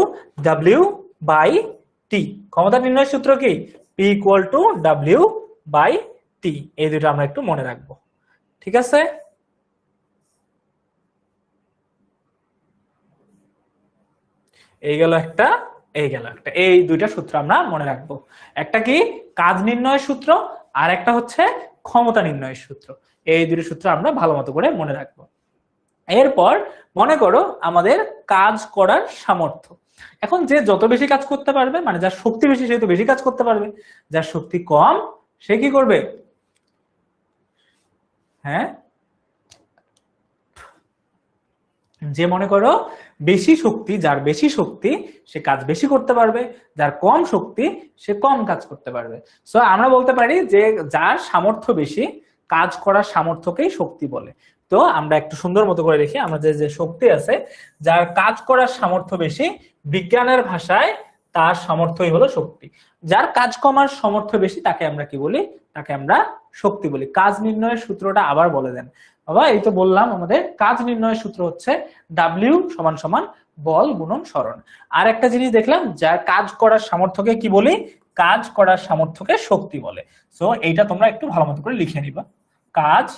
W by T. ক্ষমতা নির্ণয়ের সূত্র কি? P equal to W by T. এই দুটো আমরা একটু মনে রাখবো, ঠিক আছে? এই গেল একটা, এই গেল একটা, এই দুইটা সূত্র আমরা মনে রাখবো। একটা কি? কাজ নির্ণয়ের সূত্র, আর একটা হচ্ছে ক্ষমতা নির্ণয়ের সূত্র। এই দুটো সূত্র আমরা ভালো মতো করে মনে রাখবো। এরপর মনে করো আমাদের কাজ করার সামর্থ্য। এখন যে যত বেশি কাজ করতে পারবে, মানে যার শক্তি বেশি সে তো বেশি কাজ করতে পারবে, যার শক্তি কম সে কি করবে? হ্যাঁ, যে মনে করো বেশি শক্তি, যার বেশি শক্তি সে কাজ বেশি করতে পারবে, যার কম শক্তি সে কম কাজ করতে পারবে। সো আমরা বলতে পারি যে যার সামর্থ্য বেশি, কাজ করার সামর্থ্যকেই শক্তি বলে। তো আমরা একটু সুন্দর মতো করে দেখি, আমাদের যে শক্তি আছে, যার কাজ করার সামর্থ্য বেশি, বিজ্ঞানের ভাষায় তার সামর্থ্যই হলো শক্তি। যার কাজ কমার সামর্থ্য বেশি তাকে আমরা কি বলি? তাকে আমরা শক্তি বলি। কাজ নির্ণয়ের সূত্রটা আবার বলে দেন বাবা। এই তো বললাম আমাদের কাজ নির্ণয়ের সূত্র হচ্ছে W সমান সমান বল গুণন সরণ। আর একটা জিনিস দেখলাম, যার কাজ করার সামর্থ্যকে কি বলি? কাজ করার সামর্থ্যকে শক্তি বলে। সো এইটা তোমরা একটু ভালো মতো করে লিখে নিবা। কাজ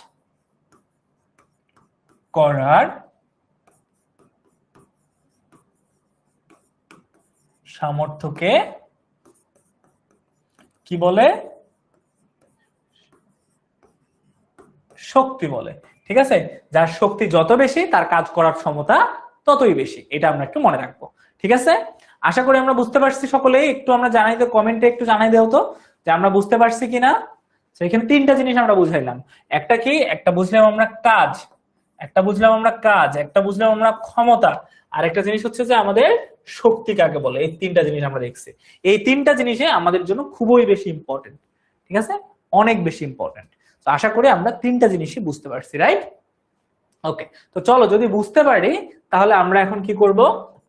করার সামর্থ্যকে কি বলে? শক্তি বলে, ঠিক আছে? যার শক্তি যত বেশি তার কাজ করার ক্ষমতা ততই বেশি, এটা আমরা একটু মনে রাখবো, ঠিক আছে? আশা করি আমরা বুঝতে পারছি সকলেই। একটু আমরা জানাই দাও, কমেন্টে একটু জানাই দাও তো যে আমরা বুঝতে পারছি কিনা। তো এখানে তিনটা জিনিস আমরা বুঝাইলাম। একটা কি? একটা বুঝলাম আমরা কাজ, একটা বুঝলাম আমরা কাজ, একটা বুঝলাম আমরা ক্ষমতা, আর একটা জিনিস হচ্ছে যে আমাদের শক্তি কাকে বলে। এই তিনটা জিনিস আমরা দেখছি। এই তিনটা জিনিসে আমাদের জন্য খুবই বেশি ইম্পর্টেন্ট, ঠিক আছে? অনেক বেশি ইম্পর্টেন্ট। তো আশা করি আমরা তিনটা জিনিসই বুঝতে পারছি, রাইট? ওকে, তো চলো যদি বুঝতে পারি তাহলে আমরা এখন কি করব?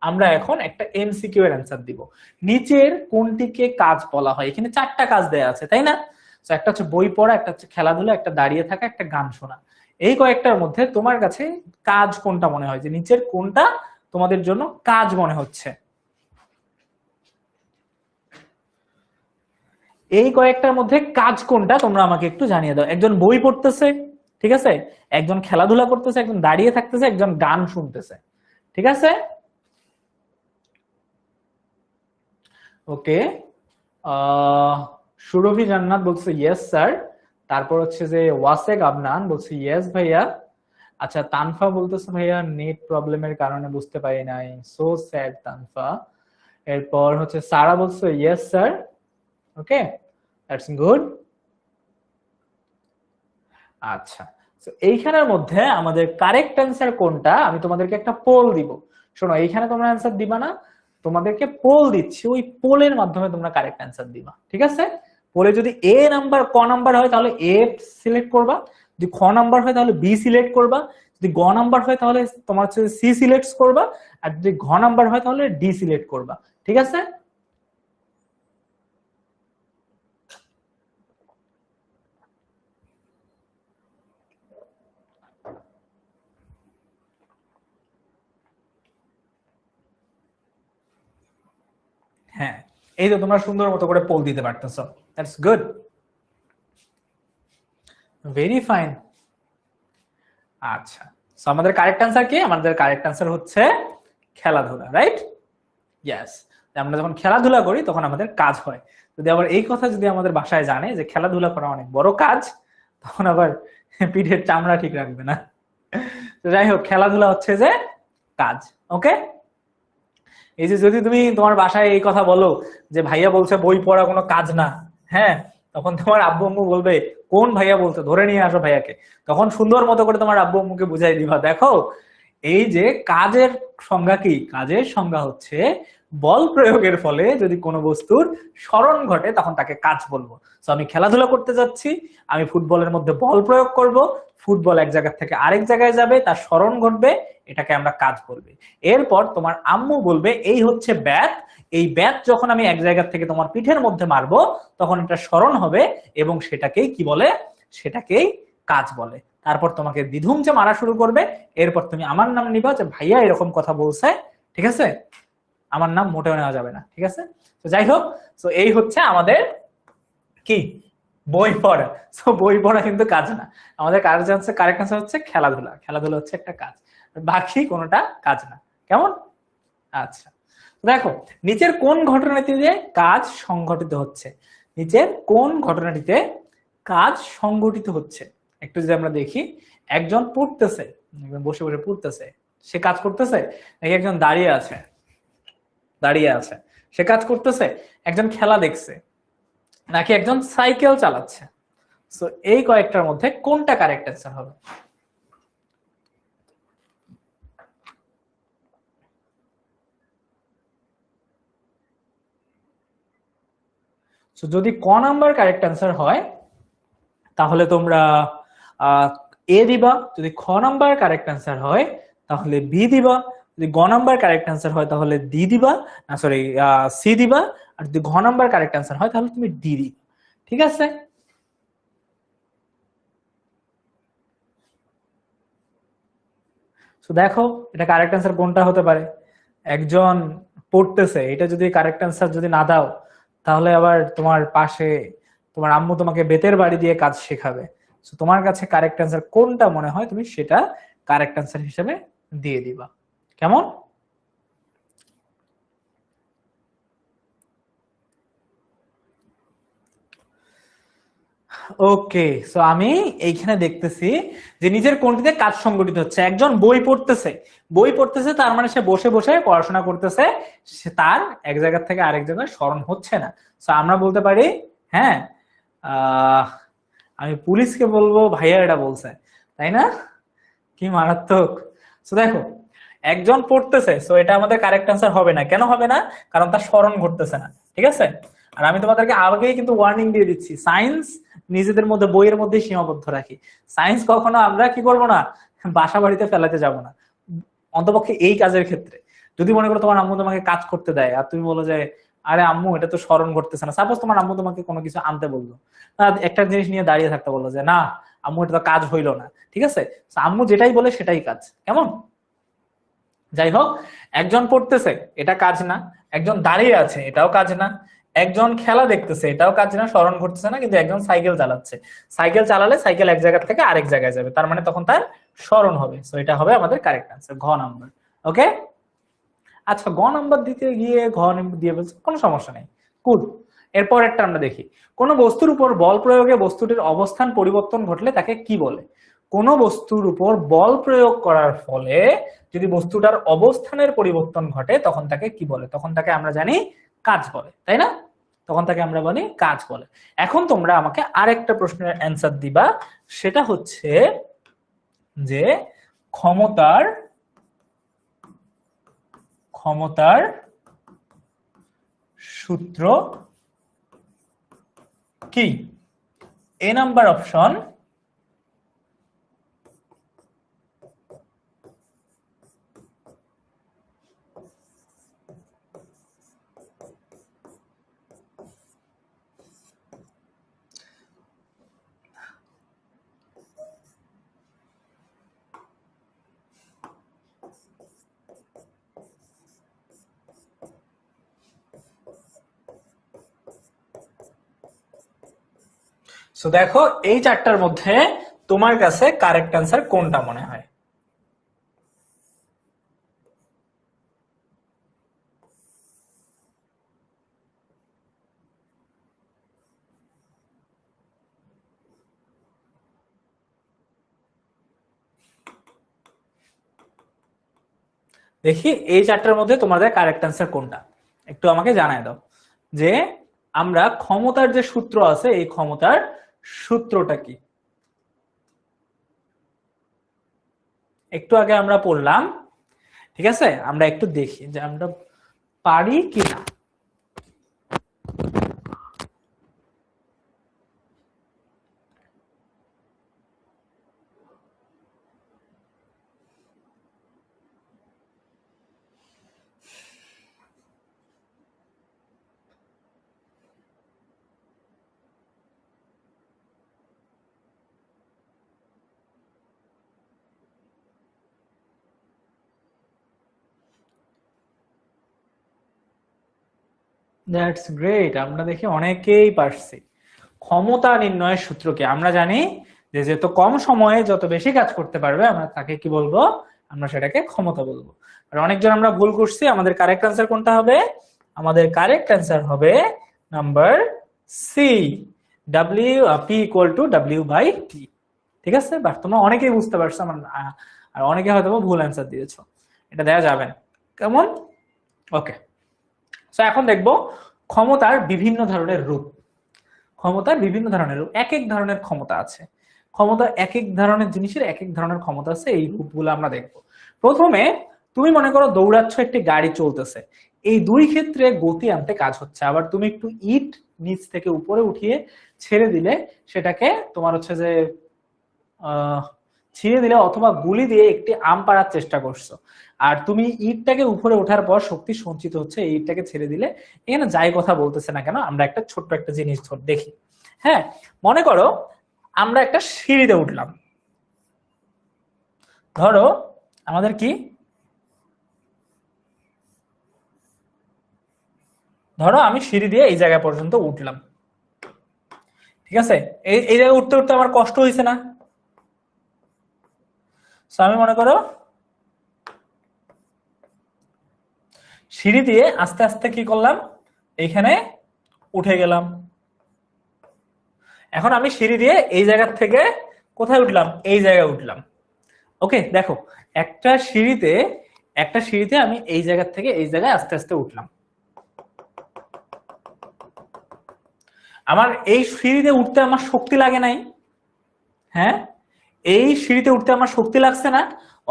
আমরা এখন একটা এমসিকিউ এর অ্যানসার দিব। নিচের কোনটিকে কাজ বলা হয়? এখানে চারটা কাজ দেয়া আছে, তাই না? তো একটা হচ্ছে বই পড়া, একটা হচ্ছে খেলাধুলা, একটা দাঁড়িয়ে থাকা, একটা গান শোনা। এই কয়েকটার মধ্যে তোমার কাছে কাজ কোনটা মনে হয়, যে নিচের কোনটা তোমাদের জন্য কাজ মনে হচ্ছে? এই কয়েকটার মধ্যে কাজ কোনটা তোমরা আমাকে একটু জানিয়ে দাও। একজন বই পড়তেছে, ঠিক আছে, একজন খেলাধুলা করতেছে, একজন দাঁড়িয়ে থাকতেছে, একজন গান শুনতেছে, ঠিক আছে? ওকে, সুরভি জান্নাত বলছে ইয়েস স্যার। তারপর হচ্ছে যে ওয়াসেক আবনান বলছে ইয়েস ভাইয়া। আচ্ছা, তানফা বলতেছে ভাইয়া নেট প্রবলেমের কারণে বুঝতে পারি নাই, সো স্যাড তানফা। এরপর হচ্ছে সারা বলছে yes sir. Okay, that's good. আচ্ছা, তো এইখানের মধ্যে আমাদের কারেক্ট অ্যান্সার কোনটা আমি তোমাদেরকে একটা পোল দিব। শোনো, এইখানে তোমরা অ্যান্সার দিবা না, তোমাদেরকে পোল দিচ্ছি, ওই পোলের মাধ্যমে তোমরা কারেক্ট অ্যান্সার দিবা, ঠিক আছে? পোলে যদি এ নাম্বার ক নাম্বার হয় তাহলে এ সিলেক্ট করবা, যদি খ নাম্বার হয় তাহলে বি সিলেক্ট করবা, যদি গ নাম্বার হয় তাহলে তোমার হচ্ছে সি সিলেক্ট করবা, আর যদি ঘ নাম্বার হয় তাহলে ডি সিলেক্ট করবা, ঠিক আছে? হ্যাঁ, এই তো তোমরা সুন্দর মতো করে পোল দিতে পারতেছো, দ্যাটস গুড, ভেরি ফাইন। আচ্ছা, সো আমাদের কারেক্ট অ্যান্সার কি? আমাদের কারেক্ট অ্যান্সার হচ্ছে খেলাধুলা, রাইট? ইয়েস, আমরা যখন খেলাধুলা করি তখন আমাদের কাজ হয়। যদি আবার এই কথা যদি আমাদের বাসায় জানে যে খেলাধুলা করা অনেক বড় কাজ, তখন আবার পিঠের চামড়া ঠিক রাখবে না। তো যাই হোক, খেলাধুলা হচ্ছে যে কাজ। ওকে, এই যে যদি তুমি তোমার বাসায় এই কথা বলো যে ভাইয়া বলছে বই পড়া কোনো কাজ না, হ্যাঁ, তখন তোমার আব্বু আম্মু বলবে কোন ভাইয়া বলছে, ধরে নিয়ে আসো ভাইয়াকে। তখন সুন্দর মতো করে তোমার আব্বু আম্মুকে বুঝাই দিবা, দেখো এই যে কাজের সংজ্ঞা কি, কাজের সংজ্ঞা হচ্ছে বল প্রয়োগের ফলে যদি কোনো বস্তুর স্মরণ ঘটে তখন তাকে কাজ বলবো। তো আমি খেলাধুলা করতে যাচ্ছি, আমি ফুটবলের মধ্যে বল প্রয়োগ করব, ফুটবল এক জায়গা থেকে আরেক জায়গায় যাবে, তার স্মরণ ঘটবে, এটাকে আমরা কাজ বলবে। এরপর তোমার আম্মু বলবে এই হচ্ছে ব্যাট, এই ব্যাট যখন আমি এক জায়গা থেকে তোমার পিঠের মধ্যে মারবো তখন এটা স্মরণ হবে এবং সেটাকেই কি বলে, সেটাকেই কাজ বলে। তারপর তোমাকে দিধুম যে মারা শুরু করবে, এরপর তুমি আমার নাম নিবা যে ভাইয়া এরকম কথা বলছে, ঠিক আছে, আমার নাম মোটেও নেওয়া যাবে না, ঠিক আছে? তো যাই হোক, তো এই হচ্ছে আমাদের কি বই পড়া। তো বই পড়া কিন্তু কাজ না, আমাদের কাজ হচ্ছে, কারেক্ট আনসার হচ্ছে খেলাধুলা। খেলাধুলা হচ্ছে একটা কাজ, বাকি কোনোটা কাজ না। কেমন? আচ্ছা, দেখো নিচের কোন ঘটনাটিতে কাজ সংঘটিত হচ্ছে, নিচের কোন ঘটনাটিতে কাজ সংঘটিত হচ্ছে একটু যদি আমরা দেখি। একজন পড়তেছে, বসে বসে পড়তেছে, সে কাজ করতেছে, নাকি একজন দাঁড়িয়ে আছে, দাঁড়িয়ে আছে সে কাজ করতেছে, একজন খেলা দেখছে, নাকি একজন সাইকেল চালাচ্ছে? সো এই কয়েকটার মধ্যে কোনটা কারেক্ট অ্যান্সার হবে? যদি ক নাম্বার কারেক্ট অ্যান্সার হয় তাহলে তোমরা এ দিবা, যদি খ নাম্বার কারেক্ট অ্যান্সার হয় তাহলে বি দিবা, যদি গ নাম্বার কারেক্ট অ্যান্সার হয় তাহলে ডি দিবা, না সরি সি দিবা, আর যদি ঘ নাম্বার কারেক্ট অ্যান্সার হয় তাহলে তুমি ডি দিবা। ঠিক আছে, তো দেখো এটা কারেক্ট অ্যান্সার কোনটা হতে পারে। একজন পড়তেছে, এটা যদি কারেক্ট অ্যান্সার যদি না দাও তাহলে আবার তোমার পাশে তোমার আম্মু তোমাকে বেতের বাড়ি দিয়ে কাজ শেখাবে। তো তোমার কাছে কারেক্ট অ্যান্সার কোনটা মনে হয় তুমি সেটা কারেক্ট অ্যান্সার হিসেবে দিয়ে দিবা। কেমন? ওকে, সো আমি এইখানে দেখতেছি যে নিজের কোনটিতে কাজ সংগঠিত হচ্ছে। একজন বই পড়তেছে, বই পড়তেছে তার মানে সে বসে বসে পড়াশোনা করতেছে, সে তার এক জায়গা থেকে আরেক জায়গায় স্মরণ হচ্ছে না। সো আমরা বলতে পারি হ্যাঁ, আমি পুলিশকে বলবো ভাইয়া এটা বলছে, তাই না? কি মারাত্মক! সো দেখো একজন পড়তেছে, সো এটা আমাদের কারেক্ট অ্যান্সার হবে না। কেন হবে না? কারণ তার স্মরণ ঘটতেছে না। ঠিক আছে, আর আমি তোমাদেরকে আগেই কিন্তু ওয়ার্নিং দিয়ে দিচ্ছি, সায়েন্স নিজেদের মধ্যে বইয়ের মধ্যে সীমাবদ্ধ রাখি। সায়েন্স কখনো আমরা কি করব না, বাসা বাড়িতে ফেলাতে যাব না, অন্তপক্ষে এই কাজের ক্ষেত্রে। যদি মনে করো তোমার আম্মু তোমাকে কাজ করতে দেয় আর তুমি বলো যে আরে আম্মু এটা তো স্মরণ করতেছে না, সাপোজ তোমার আম্মু তোমাকে কোনো কিছু আনতে বললো, একটা জিনিস নিয়ে দাঁড়িয়ে থাকতে বললো যে না আম্মু এটা তো কাজ হইলো না, ঠিক আছে, আম্মু যেটাই বলে সেটাই কাজ। কেমন? যাই হোক, একজন পড়তেছে এটা কাজ না, একজন দাঁড়িয়ে আছে এটাও কাজ না, একজন খেলা দেখতেছে এটাও কাজ না, স্মরণ ঘটতেছে না, কিন্তু একজন সাইকেল চালাচ্ছে, সাইকেল চালালে সাইকেল এক জায়গা থেকে আরেক জায়গায় যাবে, তার মানে তখন তার স্মরণ হবে। সো এটা হবে আমাদের কারেক্ট আনসার, ঘ নাম্বার। ওকে, আচ্ছা গ নাম্বার দিতে গিয়ে ঘ নাম্বার দিয়ে বলছে, কোনো সমস্যা নেই, কুল। এরপর একটা আমরা দেখি, কোন বস্তুর উপর বল প্রয়োগে বস্তুটির অবস্থান পরিবর্তন ঘটলে তাকে কি বলে? কোন বস্তুর উপর বল প্রয়োগ করার ফলে যদি বস্তুটার অবস্থানের পরিবর্তন ঘটে তখন তাকে কি বলে? তখন তাকে আমরা জানি কাজ বলে, তাই না? তখন তাকে আমরা বলি কাজ বলে। এখন তোমরা আমাকে আরেকটা প্রশ্নের অ্যান্সার দিবা, সেটা হচ্ছে যে ক্ষমতার ক্ষমতার সূত্র কি? এ নাম্বার অপশন সো দেখো এই চারটার মধ্যে তোমার কাছে কারেক্ট অ্যান্সার কোনটা মনে হয়? দেখি এই চারটার মধ্যে তোমাদের কারেক্ট অ্যান্সার কোনটা, একটু আমাকে জানায় দাও যে আমরা ক্ষমতার যে সূত্র আছে এই ক্ষমতার সূত্রটা কি। একটু আগে আমরা পড়লাম, ঠিক আছে, আমরা একটু দেখি যে আমরা পারি কিনা। দ্যাটস গ্রেট, আমরা দেখি অনেকেই পারছি। ক্ষমতা নির্ণয়ের সূত্রকে আমরা জানি যে যত কম সময়ে যত বেশি কাজ করতে পারবে আমরা তাকে কি বলবো, আমরা সেটাকে ক্ষমতা বলবো। আর অনেকজন আমরা ভুল করছি, আমাদের কারেক্ট অ্যান্সার কোনটা হবে, আমাদের কারেক্ট অ্যান্সার হবে number C, W P equal to W by T. ঠিক আছে, বাট তোমরা অনেকেই বুঝতে পারছো, আর অনেকে হয়তো ভুল অ্যান্সার দিয়েছো, এটা দেওয়া যাবে না। কেমন? ওকে, সো এখন দেখবো ক্ষমতার বিভিন্ন ধরনের রূপ। ক্ষমতার বিভিন্ন ধরনের রূপ, এক এক ধরনের ক্ষমতা আছে, ক্ষমতা এক এক ধরনের জিনিসের এক এক ধরনের ক্ষমতা আছে, এই রূপগুলো আমরা দেখবো। প্রথমে তুমি মনে করো দৌড়াচ্ছ, একটি গাড়ি চলতেছে, এই দুই ক্ষেত্রে গতি আনতে কাজ হচ্ছে। আবার তুমি একটু ইট নিচ থেকে উপরে উঠিয়ে ছেড়ে দিলে সেটাকে তোমার হচ্ছে যে ছিঁড়ে দিলে অথবা গুলি দিয়ে একটি আম পাড়ার চেষ্টা করছো, আর তুমি ইটটাকে উপরে ওঠার পর শক্তি সঞ্চিত হচ্ছে, এই ইটটাকে ছেড়ে দিলে। এখানে যাই কথা বলতেছে না কেন, আমরা একটা ছোট্ট একটা জিনিস দেখি। হ্যাঁ, মনে করো আমরা একটা সিঁড়িতে উঠলাম, ধরো আমাদের কি, ধরো আমি সিঁড়ি দিয়ে এই জায়গা পর্যন্ত উঠলাম, ঠিক আছে, এই জায়গায় উঠতে উঠতে আমার কষ্ট হয়েছে না? আমি মনে করো সিঁড়ি দিয়ে আস্তে আস্তে কি করলাম, এইখানে উঠে গেলাম। এখন আমি সিঁড়ি দিয়ে এই জায়গা থেকে কোথায় উঠলাম, এই জায়গায় উঠলাম। ওকে, দেখো একটা সিঁড়িতে আমি এই জায়গা থেকে এই জায়গায় আস্তে আস্তে উঠলাম। আমার এই সিঁড়িতে উঠতে আমার শক্তি লাগে নাই? হ্যাঁ, এই সিঁড়িতে উঠতে আমার শক্তি লাগছে না?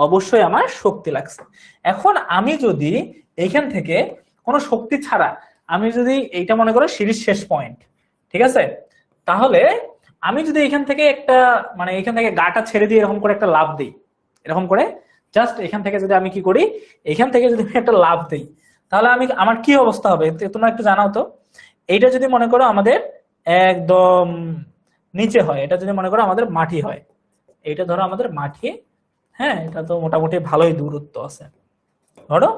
অবশ্যই আমার শক্তি লাগছে। এখন আমি যদি এইখান থেকে কোনো শক্তি ছাড়া, আমি যদি এইটা মনে করো সিঁড়ির শেষ পয়েন্ট, ঠিক আছে, তাহলে আমি যদি এখান থেকে একটা মানে এখান থেকে গাটা ছেড়ে দিয়ে এরকম করে একটা লাফ দিই, এরকম করে জাস্ট এখান থেকে যদি আমি কি করি, এখান থেকে যদি আমি একটা লাফ দিই, তাহলে আমার কি অবস্থা হবে তোমরা একটু জানাও তো। এইটা যদি মনে করো আমাদের একদম নিচে হয়, এটা যদি মনে করো আমাদের মাটি হয়, এইটা ধরো আমাদের মাটি, হ্যাঁ, এটা তো মোটামুটি ভালোই দূরত্ব আছে, ধরো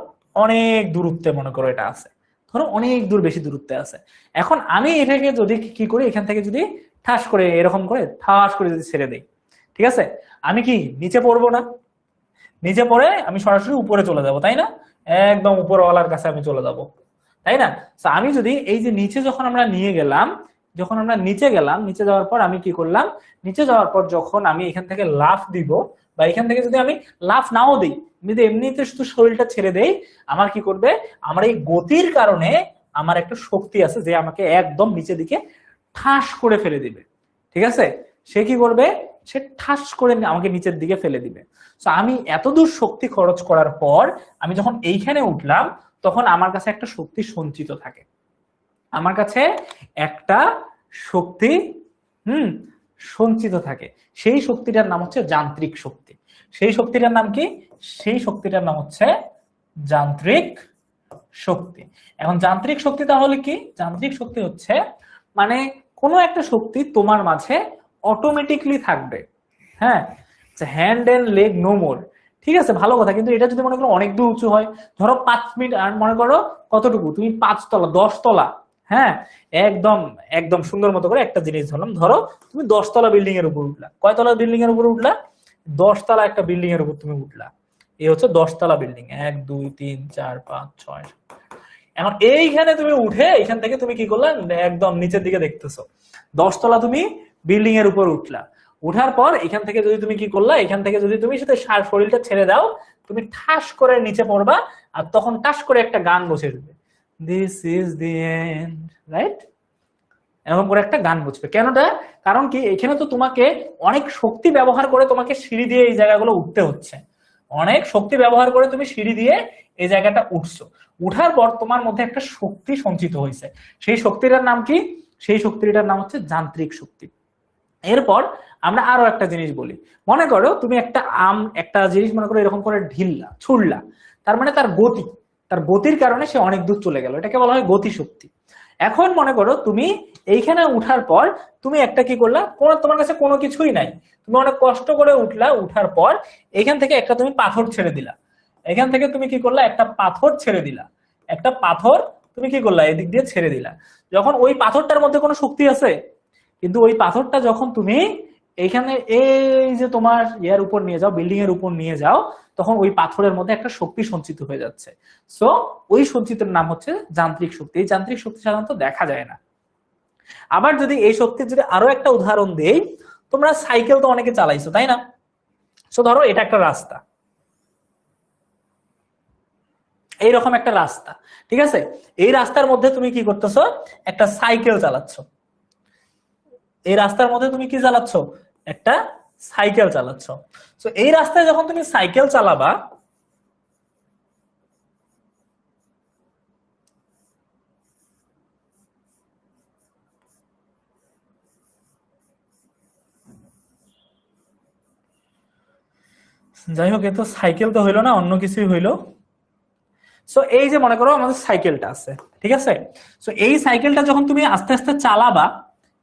অনেক দূরত্বে মনে করো এটা আছে, ধরো অনেক দূর বেশি দূরত্বে আছে। এখন আমি এটাকে যদি কি করি, এখান থেকে যদি ঠাস করে এরকম করে ঠাস করে যদি ছেড়ে দেই, ঠিক আছে, আমি কি নিচে পড়বো না? নিচে পড়ে আমি সরাসরি উপরে চলে যাব, তাই না? একদম উপরওয়ালার কাছে আমি চলে যাব, তাই না? আমি যদি এই যে নিচে যখন আমরা নিয়ে গেলাম, যখন আমরা নিচে গেলাম, নিচে যাওয়ার পর আমি কি করলাম, নিচে যাওয়ার পর যখন আমি এখান থেকে লাফ দিব, বা এখান থেকে যদি আমি লাফ নাও দিই, যদি এমনিতে শুধু শরীরটা ছেড়ে দেই, আমার কি করবে, আমার এই গতির কারণে আমার একটা শক্তি আছে যে আমাকে একদম নিচের দিকে ঠাস করে ফেলে দিবে, ঠিক আছে? সে কি করবে, সে ঠাস করে আমাকে নিচের দিকে ফেলে দিবে। আমি এতদূর শক্তি খরচ করার পর আমি যখন এইখানে উঠলাম, তখন আমার কাছে একটা শক্তি সঞ্চিত থাকে, আমার কাছে একটা শক্তি সঞ্চিত থাকে। সেই শক্তিটার নাম হচ্ছে যান্ত্রিক শক্তি। সেই শক্তিটার নাম কি? সেই শক্তিটার নাম হচ্ছে যান্ত্রিক শক্তি। এখন যান্ত্রিক শক্তি তাহলে কি? যান্ত্রিক শক্তি হচ্ছে মানে কোনো একটা শক্তি তোমার মাঝে অটোমেটিকলি থাকবে। হ্যাঁ, hand and leg no more, ঠিক আছে, ভালো কথা। কিন্তু এটা যদি মনে করো অনেক দূর উঁচু হয়, ধরো 5 মিনিট, আর মনে করো কতটুকু, তুমি 5 তলা 10 তলা, হ্যাঁ, একদম একদম সুন্দর মতো করে একটা জিনিস ধরলাম, ধরো তুমি 10 তলা বিল্ডিং এর উপর উঠলা। কয় তলা বিল্ডিং এর উপর উঠলা? 10 তলা একটা বিল্ডিং এর উপর তুমি উঠলা। এই হচ্ছে 10 তলা বিল্ডিং, 1 2 3 4 5 6। এখন এইখানে তুমি উঠে এখান থেকে তুমি কি করলা, একদম নিচের দিকে দেখতেছো, 10 তলা তুমি বিল্ডিং এর উপর উঠলা। উঠার পর এখান থেকে যদি তুমি কি করলা, এখান থেকে যদি তুমি সাথে শরীরটা ছেড়ে দাও, তুমি ঠাস করে নিচে পড়বা, আর তখন ঠাস করে একটা গান বসে দেবে, this is the end, right? এরকম করে একটা গান বুঝবে। কেনটা? কারণ কি, এখানে তো তোমাকে অনেক শক্তি ব্যবহার করে তোমাকে সিঁড়ি দিয়ে এই জায়গাগুলো উঠতে হচ্ছে, অনেক শক্তি ব্যবহার করে তুমি সিঁড়ি দিয়ে এই জায়গাটা উঠছো। উঠার পর তোমার মধ্যে একটা শক্তি সঞ্চিত হয়েছে, সেই শক্তিটার নাম কি? সেই শক্তিটার নাম হচ্ছে যান্ত্রিক শক্তি। এরপর আমরা আরো একটা জিনিস বলি, মনে করো তুমি একটা জিনিস মনে করো এরকম করে ঢিললা, ছুড়লা, তার মানে তার গতির কারণে সে অনেক দূর চলে গেল, এটাকে বলা হয় গতি শক্তি। এখন মনে করো তুমি এইখানে উঠার পর তুমি একটা কি করলা, তোমার কাছে কোনো কিছুই নাই, তুমি অনেক কষ্ট করে উঠলা, উঠার পর এখান থেকে একটা তুমি পাথর ছেড়ে দিলা, এখান থেকে তুমি কি করলা, একটা পাথর ছেড়ে দিলা, একটা পাথর তুমি কি করলা, এদিক দিয়ে ছেড়ে দিলা। যখন ওই পাথরটার মধ্যে কোনো শক্তি আছে, কিন্তু ওই পাথরটা যখন তুমি এইখানে এই যে তোমার ইয়ার উপর নিয়ে যাও, বিল্ডিং এর উপর নিয়ে যাও, তখন ওই পাথরের মধ্যে একটা শক্তি সঞ্চিত হয়ে যাচ্ছে। সো ওই সঞ্চিতের নাম হচ্ছে যান্ত্রিক শক্তি। এই যান্ত্রিক শক্তি সাধারণত দেখা যায় না। আবার যদি এই শক্তির যদি আরো একটা উদাহরণ দেই, তোমরা সাইকেল তো অনেকে চালাইছো, তাই না? সো ধরো এটা একটা রাস্তা, এইরকম একটা রাস্তা, ঠিক আছে? এই রাস্তার মধ্যে তুমি কি করতেছো, একটা সাইকেল চালাচ্ছ। এই রাস্তার মধ্যে তুমি কি চালাচ্ছ, একটা সাইকেল চালাচ্ছ। তো এই রাস্তায় যখন তুমি সাইকেল চালাবা, যাই হোক, এ তো সাইকেল তো হইলো না, অন্য কিছুই হইলো। সো এই যে মনে করো আমাদের সাইকেলটা আছে, ঠিক আছে? সো এই সাইকেলটা যখন তুমি আস্তে আস্তে চালাবা,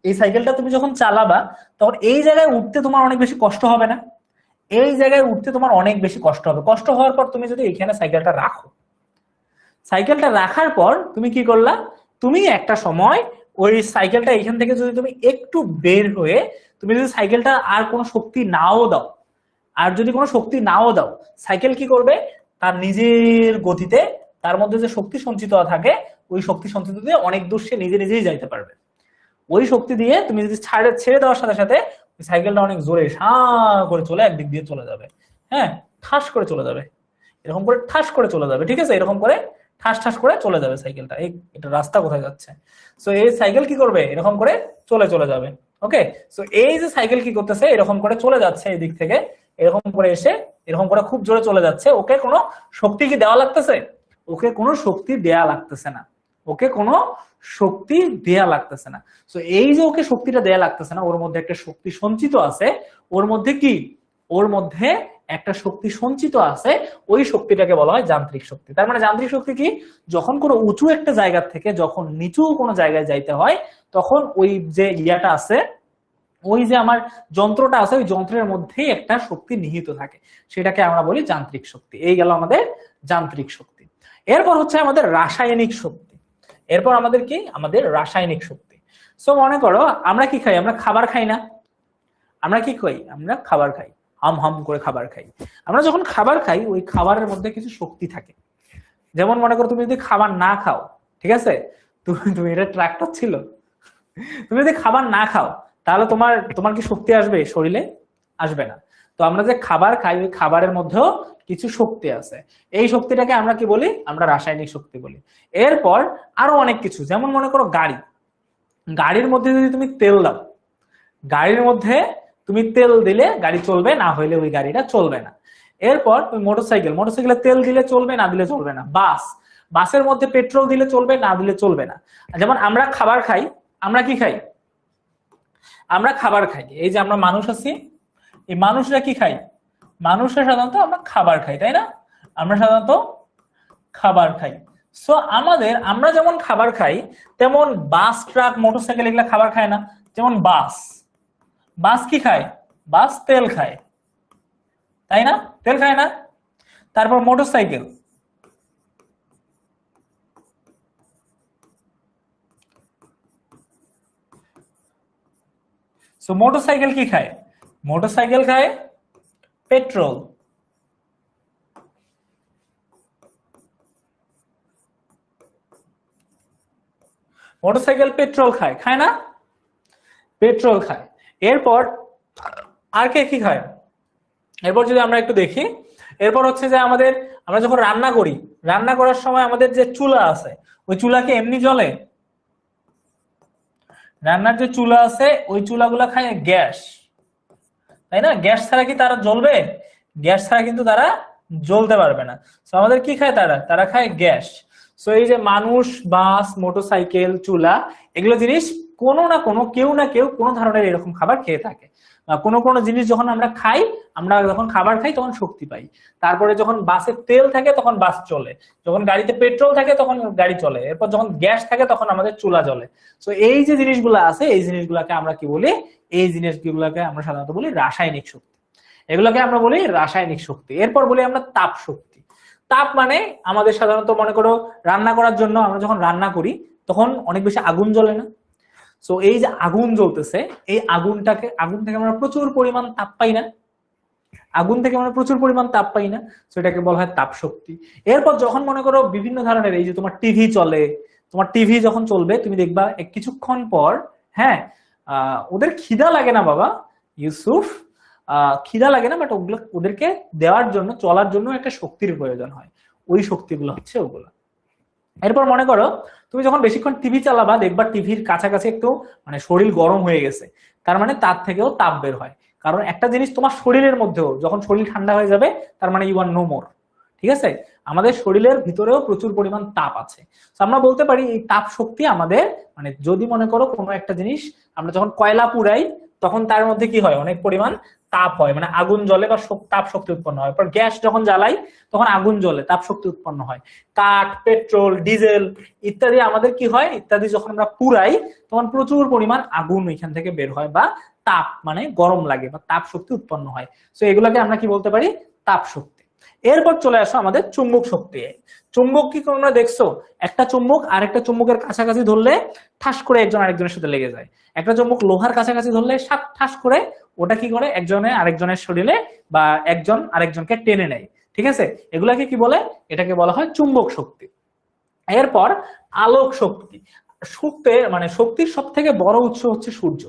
এই সাইকেলটা তুমি যখন চালাবা, তখন এই জায়গায় উঠতে তোমার অনেক বেশি কষ্ট হবে না? এই জায়গায় উঠতে তোমার অনেক বেশি কষ্ট হবে। কষ্ট হওয়ার পর তুমি যদি এখানে সাইকেলটা রাখো, সাইকেলটা রাখার পর তুমি কি করলা, তুমি একটা সময় ওই সাইকেলটা এখান থেকে যদি তুমি একটু বের হয়ে, তুমি যদি সাইকেলটা আর কোনো শক্তি নাও দাও, আর যদি কোনো শক্তি নাও দাও, সাইকেল কি করবে, তার নিজের গতিতে, তার মধ্যে যে শক্তি সঞ্চিত থাকে, ওই শক্তি সঞ্চিত দিয়ে অনেক দূর সে নিজে নিজেই যাইতে পারবে। ওই শক্তি দিয়ে তুমি যদি ছেড়ে দেওয়ার সাথে সাথে ওই সাইকেলটা অনেক জোরে সা করে চলে একদিক দিয়ে চলে যাবে, হ্যাঁ, ঠাস করে চলে যাবে, এরকম করে ঠাস করে চলে যাবে, ঠিক আছে? এরকম করে ঠাস ঠাস করে চলে যাবে সাইকেলটা। এটা রাস্তা কোথায় যাচ্ছে, সো এই সাইকেল কি করবে, এরকম করে চলে যাবে। ওকে, সো এই যে সাইকেল কি করতেছে, এরকম করে চলে যাচ্ছে এই দিক থেকে, এরকম করে এসে এরকম করে খুব জোরে চলে যাচ্ছে। ওকে কোনো শক্তি কি দেওয়া লাগতেছে? ওকে কোনো শক্তি দেয়া লাগতেছে না, ওকে কোনো শক্তি দেয়া লাগতেছে না। সো এই যে ওকে শক্তিটা দেয়া লাগতেছে না, ওর মধ্যে একটা শক্তি সঞ্চিত আছে। ওর মধ্যে কি, ওর মধ্যে একটা শক্তি সঞ্চিত আছে, ওই শক্তিটাকে বলা হয় যান্ত্রিক শক্তি। তার মানে যান্ত্রিক শক্তি কি, যখন কোনো উঁচু একটা জায়গা থেকে যখন নিচু কোনো জায়গায় যাইতে হয়, তখন ওই যে ইয়াটা আছে, ওই যে আমার যন্ত্রটা আছে, ওই যন্ত্রের মধ্যেই একটা শক্তি নিহিত থাকে, সেটাকে আমরা বলি যান্ত্রিক শক্তি। এই গেল আমাদের যান্ত্রিক শক্তি। এরপর হচ্ছে আমাদের রাসায়নিক শক্তি। এরপর আমাদের কি, আমাদের রাসায়নিক শক্তি। সো মনে করো আমরা কি খাই, আমরা খাবার খাই না? আমরা কি খাই, আমরা খাবার খাই, হাম হাম করে খাবার খাই। আমরা যখন খাবার খাই, ওই খাবারের মধ্যে কিছু শক্তি থাকে। যেমন মনে করো তুমি যদি খাবার না খাও, ঠিক আছে, তুমি এটা ট্রাক্টর ছিল, তুমি যদি খাবার না খাও, তাহলে তোমার কি শক্তি আসবে শরীরে? আসবে না। তো আমরা যে খাবার খাই, ওই খাবারের মধ্যেও কিছু শক্তি আছে। এই শক্তিটাকে আমরা কি বলি, আমরা রাসায়নিক শক্তি বলি। এরপর আরো অনেক কিছু, যেমন মনে করো গাড়ির মধ্যে যদি তুমি তেল দাও, গাড়ির মধ্যে তুমি তেল দিলে গাড়ি চলবে, না হইলে ওই গাড়িটা চলবে না। এরপর তুমি মোটরসাইকেলে তেল দিলে চলবে, না দিলে চলবে না। বাসের মধ্যে পেট্রোল দিলে চলবে, না দিলে চলবে না। যেমন আমরা খাবার খাই, আমরা কি খাই, আমরা খাবার খাই। এই যে আমরা মানুষ আছি, এই মানুষরা কি খাই, মানুষরা সাধারণত আমরা খাবার খাই, তাই না? আমরা সাধারণত খাবার খাই। সো আমরা যেমন খাবার খাই, তেমন বাস, ট্রাক, মোটরসাইকেল এগুলা খাবার খায় না। যেমন বাস কি খায়, বাস তেল খায়, তাই না? তেল খায় না। তারপর মোটরসাইকেল, সো মোটরসাইকেল কি খায়, মোটরসাইকেল খায় পেট্রোল। মোটরসাইকেল পেট্রোল খায়, খায় না? পেট্রোল খায়। এরপর আর কে কি খায়, এরপর যদি আমরা একটু দেখি, এরপর হচ্ছে যে আমাদের, আমরা যখন রান্না করি, রান্না করার সময় আমাদের যে চুলা আছে, ওই চুলা কি এমনি জ্বলে? রান্নার যে চুলা আছে ওই চুলাগুলা খায় গ্যাস, তাই না? গ্যাস ছাড়া কি তারা জ্বলবে? গ্যাস ছাড়া কিন্তু তারা জ্বলতে পারবে না। তো আমাদের কি খায় তারা? তারা খায় গ্যাস। সো এই যে মানুষ, বাস, মোটরসাইকেল, চুলা, এগুলো জিনিস কোনো না কোনো, কেউ না কেউ কোনো ধরনের এরকম খাবার খেয়ে থাকে। কোনো কোনো জিনিস যখন আমরা খাই, আমরা যখন খাবার খাই তখন শক্তি পাই। তারপরে যখন বাসে তেল থাকে তখন বাস চলে, যখন গাড়িতে পেট্রোল থাকে তখন গাড়ি চলে, এরপর যখন গ্যাস থাকে তখন আমাদের চুলা জ্বলে। তো এই যে জিনিসগুলো আছে, এই জিনিসগুলোকে আমরা কি বলি? এই জিনিসগুলোকে আমরা সাধারণত বলি রাসায়নিক শক্তি। এগুলোকে আমরা বলি রাসায়নিক শক্তি। এরপর বলি আমরা তাপ শক্তি। তাপ মানে আমাদের সাধারণত মনে করো রান্না করার জন্য আমরা যখন রান্না করি তখন অনেক বেশি আগুন জ্বলে না? সো এই যে আগুন জ্বলতেছে, এই আগুন থেকে আমরা প্রচুর পরিমাণ তাপ পাই না? আগুন থেকে আমরা প্রচুর পরিমাণ তাপ পাই না? সেটাকে বলা হয় তাপ শক্তি। এরপর যখন মনে করো বিভিন্ন ধরনের, এই যে তোমার টিভি চলে, তোমার টিভি যখন চলবে তুমি দেখবা কিছুক্ষণ পর, হ্যাঁ, ওদের খিদা লাগে না বাবা ইউসুফ, খিদা লাগে না, বাট ওগুলো ওদেরকে দেওয়ার জন্য, চলার জন্য একটা শক্তির প্রয়োজন হয়। ওই শক্তিগুলো হচ্ছে ওগুলো। এরপর মনে করো তুমি যখন বেশিক্ষণ টিভি চালাবা, দেখবা টিভির কাছাকাছি একটু মানে শরীর গরম হয়ে গেছে, তার মানে তার থেকেও তাপ বের হয়। কারণ একটা জিনিস তোমার শরীরের মধ্যেও যখন শরীর ঠান্ডা হয়ে যাবে, তার মানে ইউ আর নো মোর। ঠিক আছে? আমাদের শরীরের ভিতরেও প্রচুর পরিমাণ তাপ আছে। আমরা বলতে পারি এই তাপ শক্তি আমাদের, মানে যদি মনে করো কোনো একটা জিনিস আমরা যখন কয়লা পুড়াই তখন তার মধ্যে কি হয়? অনেক পরিমাণ তাপ হয়, মানে আগুন জ্বলে বা তাপ শক্তি উৎপন্ন হয়। গ্যাস যখন জ্বালাই তখন আগুন জ্বলে, তাপ শক্তি উৎপন্ন হয়। কাঠ, পেট্রোল, ডিজেল ইত্যাদি আমাদের কি হয়? ইত্যাদি যখন আমরা পুড়াই তখন প্রচুর পরিমাণ আগুন ওইখান থেকে বের হয়, বা তাপ মানে গরম লাগে বা তাপ শক্তি উৎপন্ন হয়। তো এগুলোকে আমরা কি বলতে পারি? তাপ শক্তি। এরপর চলে আসো আমাদের চুম্বক শক্তি। চুম্বক কি তোমরা দেখছো? একটা চুম্বক আরেকটা চুম্বকের কাছাকাছি ধরলে ঠাস করে একজন আরেকজনের সাথে লেগে যায়। একটা চুম্বক লোহার কাছাকাছি ধরলে ঠাস করে ওটা কি করে? একজনে আরেকজনের শরীরে বা একজন আরেকজনকে টেনে নেয়। ঠিক আছে? এগুলাকে কি বলে? এটাকে বলা হয় চুম্বক শক্তি। এরপর আলোক শক্তি। শক্তির সব থেকে বড় উৎস হচ্ছে সূর্য।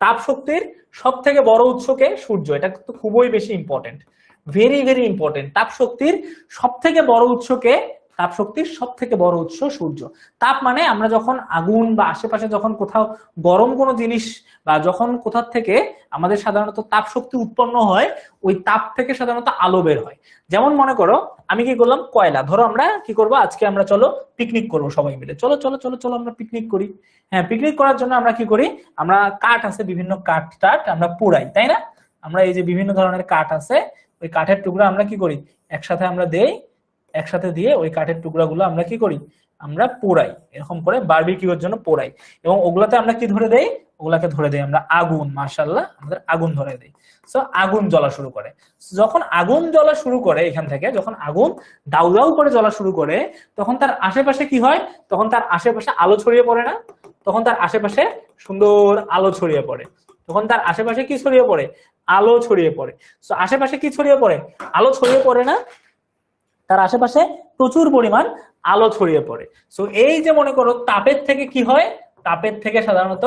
তাপ শক্তির সব থেকে বড় উৎসকে সূর্য, এটা কিন্তু খুবই বেশি ইম্পর্টেন্ট, ভেরি ভেরি ইম্পর্টেন্ট। তাপ শক্তির সব থেকে বড় উৎসকে, তাপ শক্তির সব থেকে বড় উৎস সূর্য। তাপ মানে আমরা যখন আগুন বা আশেপাশে যখন কোথাও গরম কোনো জিনিস, বা যখন কোথা থেকে আমাদের সাধারণত তাপ শক্তি উৎপন্ন হয়, ওই তাপ থেকে সাধারণত আলো বের হয়। যেমন মনে করো আমি কি করলাম, কয়লা ধরো, আমরা কি করবো আজকে, আমরা চলো পিকনিক করবো সবাই মিলে, চলো চলো চলো চলো আমরা পিকনিক করি। হ্যাঁ, পিকনিক করার জন্য আমরা কি করি? আমরা কাঠ আছে, বিভিন্ন কাঠ টাঠ আমরা পোড়াই, তাই না? আমরা এই যে বিভিন্ন ধরনের কাঠ আছে, ওই কাঠের টুকরা আমরা কি করি? একসাথে আমরা দেই, একসাথে দিয়ে ওই কাঠের টুকরাগুলো আমরা কি করি? আমরা পোড়াই, এরকম করে বারবিকিউর জন্য পোড়াই। এবং ওগুলাতে আমরা কি ধরে দেই? ওগুলাকে ধরে দেই আমরা আগুন। মাশাআল্লাহ, আমাদের আগুন ধরে দেই। সো আগুন জ্বলা শুরু করে। যখন আগুন জ্বলা শুরু করে, এখান থেকে যখন আগুন দাউ দাউ করে জ্বলা শুরু করে, তখন তার আশেপাশে কি হয়? তখন তার আশেপাশে আলো ছড়িয়ে পড়ে না? তখন তার আশেপাশে সুন্দর আলো ছড়িয়ে পড়ে। তখন তার আশেপাশে কি ছড়িয়ে পড়ে? আলো ছড়িয়ে পড়ে। সো আশেপাশে কি ছড়িয়ে পড়ে? আলো ছড়িয়ে পড়ে না? তার আশেপাশে প্রচুর পরিমাণ আলো ছড়িয়ে পড়ে। সো এই যে মনে করো তাপের থেকে কি হয়? তাপের থেকে সাধারণত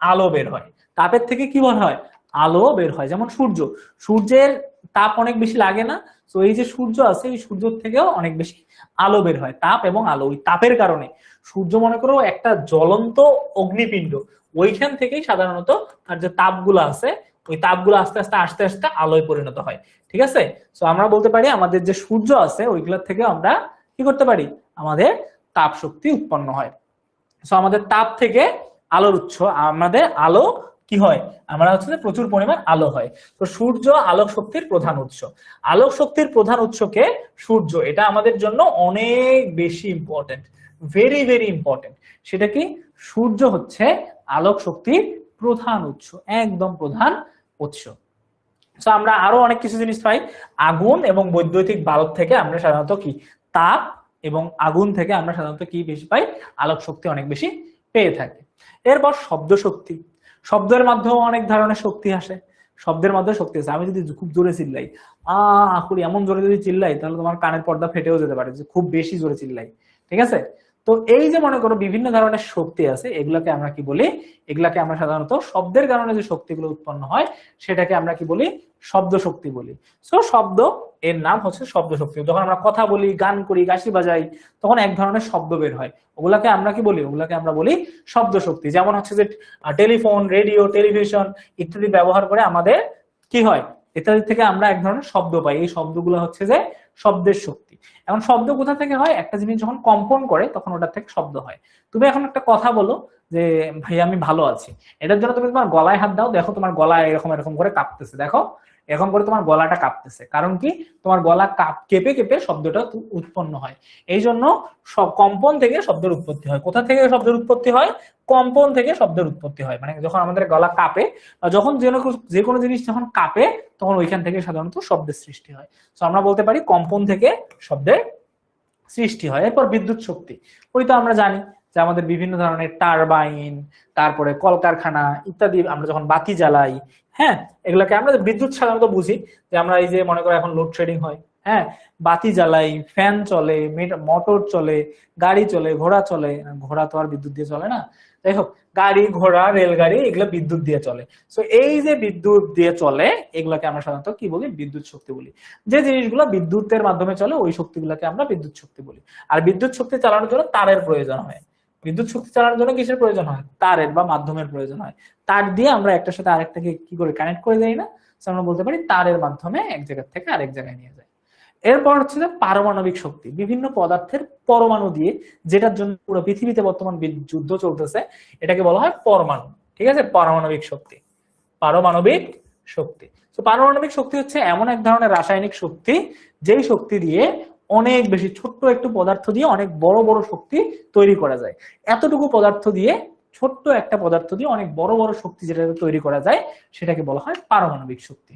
আলো বের হয়। তাপের থেকে কি বের হয়? আলো বের হয়। যেমন সূর্য, সূর্যের তাপ অনেক বেশি লাগে না? তো এই যে সূর্য আছে, এই সূর্যের থেকেও অনেক বেশি আলো বের হয়। তাপ এবং আলো, ওই তাপের কারণে সূর্য মনে করো একটা জ্বলন্ত অগ্নিপিণ্ড, ওইখান থেকেই সাধারণত তার যে তাপগুলো আছে, ওই তাপগুলো আস্তে আস্তে আস্তে আস্তে আলোয় পরিণত হয়। ঠিক আছে? তো আমরা বলতে পারি আমাদের যে সূর্য আছে ওইগুলোর থেকে আমরা কি করতে পারি? আমাদের তাপ শক্তি উৎপন্ন হয়। তো আমাদের তাপ থেকে আলোর উৎস, আমাদের আলো কি হয়? আমরা হচ্ছে প্রচুর পরিমাণ আলো হয়। তো সূর্য আলোক শক্তির প্রধান উৎস। আলোক শক্তির প্রধান উৎসকে সূর্য, এটা আমাদের জন্য অনেক বেশি ইম্পর্টেন্ট, ভেরি ভেরি ইম্পর্টেন্ট। সেটা কি? সূর্য হচ্ছে আলোক শক্তির প্রধান উৎস, একদম প্রধান উৎস। তো আমরা আরো অনেক কিছু জিনিস পাই। আগুন এবং বৈদ্যুতিক বাল্ব থেকে আমরা সাধারণত কি তাপ, এবং আগুন থেকে আমরা সাধারণত কি বেশি পাই? আলোক শক্তি অনেক বেশি পেয়ে থাকি। এরপর শব্দ শক্তি। শব্দের মাধ্যমে অনেক ধরনের শক্তি আসে। শব্দের মাধ্যমে শক্তি আছে। আমি যদি খুব জোরে চিল্লাই, করি এমন জোরে যদি চিল্লাই, তাহলে তোমার কানের পর্দা ফেটেও যেতে পারে, যে খুব বেশি জোরে চিল্লাই। ঠিক আছে? তো এই যে মনে করো বিভিন্ন ধরনের শক্তি আছে, এগুলাকে আমরা কি বলি? এগুলাকে আমরা সাধারণত শব্দের কারণে যে শক্তিগুলো উৎপন্ন হয় সেটাকে আমরা কি বলি? শব্দ শক্তি বলি। সো শব্দ এর নাম হচ্ছে শব্দ শক্তি। যখন আমরা কথা বলি, গান করি, কাশি বাজাই, তখন এক ধরনের শব্দ বের হয়, ওগুলাকে আমরা কি বলি? ওগুলাকে আমরা বলি শব্দ শক্তি। যেমন হচ্ছে যে টেলিফোন, রেডিও, টেলিভিশন ইত্যাদি ব্যবহার করে আমাদের কি হয়? ইত্যাদি থেকে আমরা এক ধরনের শব্দ পাই। এই শব্দগুলো হচ্ছে যে শব্দের শক্তি। এখন শব্দ কোথা থেকে হয়? একটা জিনিস যখন কম্পন করে তখন ওটার থেকে শব্দ হয়। তুমি এখন একটা কথা বলো যে ভাই আমি ভালো আছি, এটার জন্য তুমি তোমার গলায় হাত দাও, দেখো তোমার গলায় এরকম এরকম করে কাঁপতেছে, দেখো এরকম করে তোমার গলাটা কাঁপতেছে। কারণ কি? তোমার গলা কেঁপে কেঁপে শব্দটা উৎপন্ন হয়। এই জন্য সব কম্পন থেকে শব্দের উৎপত্তি হয়। কোথা থেকে শব্দের উৎপত্তি হয়? কম্পন থেকে শব্দের উৎপত্তি হয়। মানে যখন আমাদের গলা কাঁপে বা যখন যে কোনো জিনিস যখন কাঁপে তখন ওইখান থেকে সাধারণত শব্দের সৃষ্টি হয়। তো আমরা বলতে পারি কম্পন থেকে শব্দের সৃষ্টি হয়। এরপর বিদ্যুৎ শক্তি, ওই তো আমরা জানি যে আমাদের বিভিন্ন ধরনের টারবাইন, তারপরে কলকারখানা ইত্যাদি আমরা যখন বাতি জ্বালাই, হ্যাঁ, এগুলোকে আমরা বিদ্যুৎ সাধারণত বুঝি যে আমরা এই যে মনে করো এখন লোডশেডিং হয়, হ্যাঁ, বাতি জ্বালাই, ফ্যান চলে, মোটর চলে, গাড়ি চলে, ঘোড়া চলে। ঘোড়া তো আর বিদ্যুৎ দিয়ে চলে না, যাই হোক, গাড়ি ঘোড়া রেলগাড়ি এগুলো বিদ্যুৎ দিয়ে চলে। তো এই যে বিদ্যুৎ দিয়ে চলে এগুলাকে আমরা সাধারণত কি বলি? বিদ্যুৎ শক্তি বলি। যে জিনিসগুলো বিদ্যুতের মাধ্যমে চলে ওই শক্তিগুলোকে আমরা বিদ্যুৎ শক্তি বলি। আর বিদ্যুৎ শক্তি চালানোর জন্য তারের প্রয়োজন হয়। বিদ্যুৎ শক্তি চালানোর জন্য কিসের প্রয়োজন হয়? তারের বা মাধ্যমের প্রয়োজন হয়। তার দিয়ে আমরা একটার সাথে আরেকটাকে কি করে কানেক্ট করে দেই না? আমরা বলতে পারি তারের মাধ্যমে এক জায়গা থেকে আরেক জায়গায় নিয়ে যায়। এরপর হচ্ছে যে পারমাণবিক শক্তি, বিভিন্ন পদার্থের পরমাণু দিয়ে, যেটার জন্য পুরো পৃথিবীতে বর্তমান যুদ্ধ চলতেছে, এটাকে বলা হয় পরমাণু। ঠিক আছে, পারমাণবিক শক্তি। পারমাণবিক শক্তি, তো পারমাণবিক শক্তি হচ্ছে এমন এক ধরনের রাসায়নিক শক্তি যেই শক্তি দিয়ে অনেক বেশি ছোট্ট একটু পদার্থ দিয়ে অনেক বড় বড় শক্তি তৈরি করা যায়। এতটুকু পদার্থ দিয়ে, ছোট্ট একটা পদার্থ দিয়ে অনেক বড় বড় শক্তি যেটা তৈরি করা যায় সেটাকে বলা হয় পারমাণবিক শক্তি।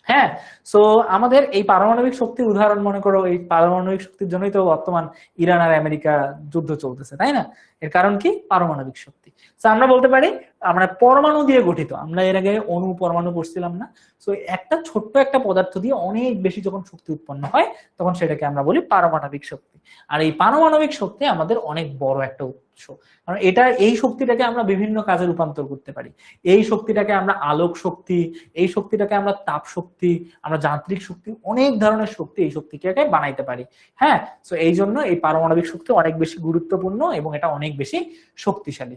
হ্যাঁ, সো আমাদের এই পারমাণবিক শক্তির উদাহরণ মনে করো, এই পারমাণবিক শক্তির জন্যই তো বর্তমান ইরান আর আমেরিকা যুদ্ধ চলতেছে, তাই না? এর কারণ কি? পারমাণবিক শক্তি। তো আমরা বলতে পারি আমরা পরমাণু দিয়ে গঠিত। আমরা এর আগে অণু পরমাণু পড়ছিলাম না? তো একটা ছোট্ট একটা পদার্থ দিয়ে অনেক বেশি যখন শক্তি উৎপন্ন হয় তখন সেটাকে আমরা বলি পারমাণবিক শক্তি। আর এই পারমাণবিক শক্তি আমাদের অনেক বড় একটা উৎস, কারণ এটা এই শক্তিটাকে আমরা বিভিন্ন কাজে রূপান্তর করতে পারি। এই শক্তিটাকে আমরা আলোক শক্তি, এই শক্তিটাকে আমরা তাপ শক্তি, আমরা যান্ত্রিক শক্তি, অনেক ধরনের শক্তি এই শক্তিটাকে বানাইতে পারি। হ্যাঁ, তো এই জন্য এই পারমাণবিক শক্তি অনেক বেশি গুরুত্বপূর্ণ এবং এটা অনেক বেশি শক্তিশালী।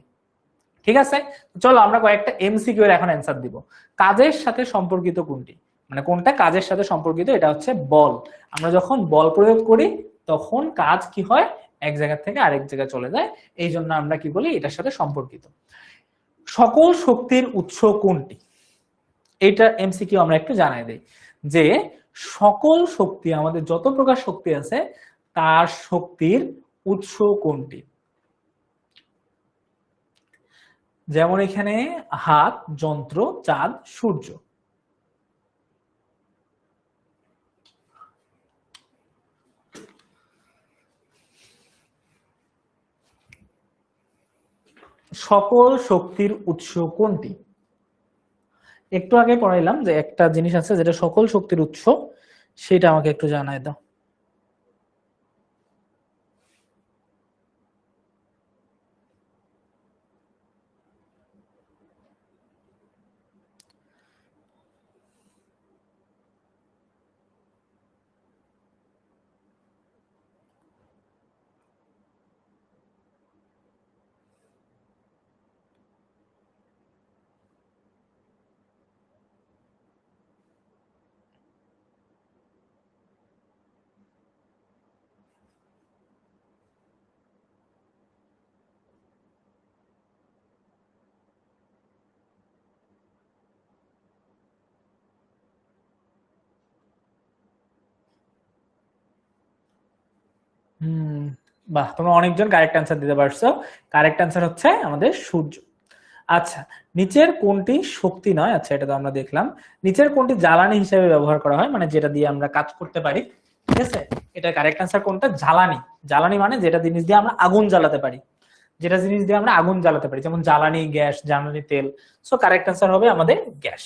ঠিক আছে, চলো আমরা কয়েকটা এমসিকিউ এর এখন অ্যান্সার দিব। কাজের সাথে সম্পর্কিত কোনটি? মানে কোনটা কাজের সাথে সম্পর্কিত? এটা হচ্ছে বল। আমরা যখন বল প্রয়োগ করি তখন কাজ কি হয়? এক জায়গা থেকে আরেক জায়গায় চলে যায়। এই জন্য আমরা কি বলি? এটার সাথে সম্পর্কিত। সকল শক্তির উৎস কোনটি? এটা এমসিকিউ আমরা একটু জানাই দেই যে সকল শক্তি, আমাদের যত প্রকার শক্তি আছে তার শক্তির উৎস কোনটি? যেমন এখানে হাত, যন্ত্র, চাঁদ, সূর্য। সকল শক্তির উৎস কোনটি? একটু আগে পড়াইলাম যে একটা জিনিস আছে যেটা সকল শক্তির উৎস, সেটা আমাকে একটু জানাই দাও। বাহ, তোমরা অনেকজন কারেক্ট অ্যান্সার দিতে পারছো। কারেক্ট অ্যান্সার হচ্ছে আমাদের সূর্য। আচ্ছা, নিচের কোনটি শক্তি নয়? আচ্ছা, এটা তো আমরা দেখলাম। নিচের কোনটি জ্বালানি হিসেবে ব্যবহার করা হয়, মানে যেটা দিয়ে আমরা কাজ করতে পারি? ঠিক আছে, এটা কারেক্ট অ্যান্সার কোনটা? জ্বালানি। জ্বালানি মানে যেটা জিনিস দিয়ে আমরা আগুন জ্বালাতে পারি, যেটা জিনিস দিয়ে আমরা আগুন জ্বালাতে পারি, যেমন জ্বালানি গ্যাস, জ্বালানি তেল। সো কারেক্ট অ্যান্সার হবে আমাদের গ্যাস।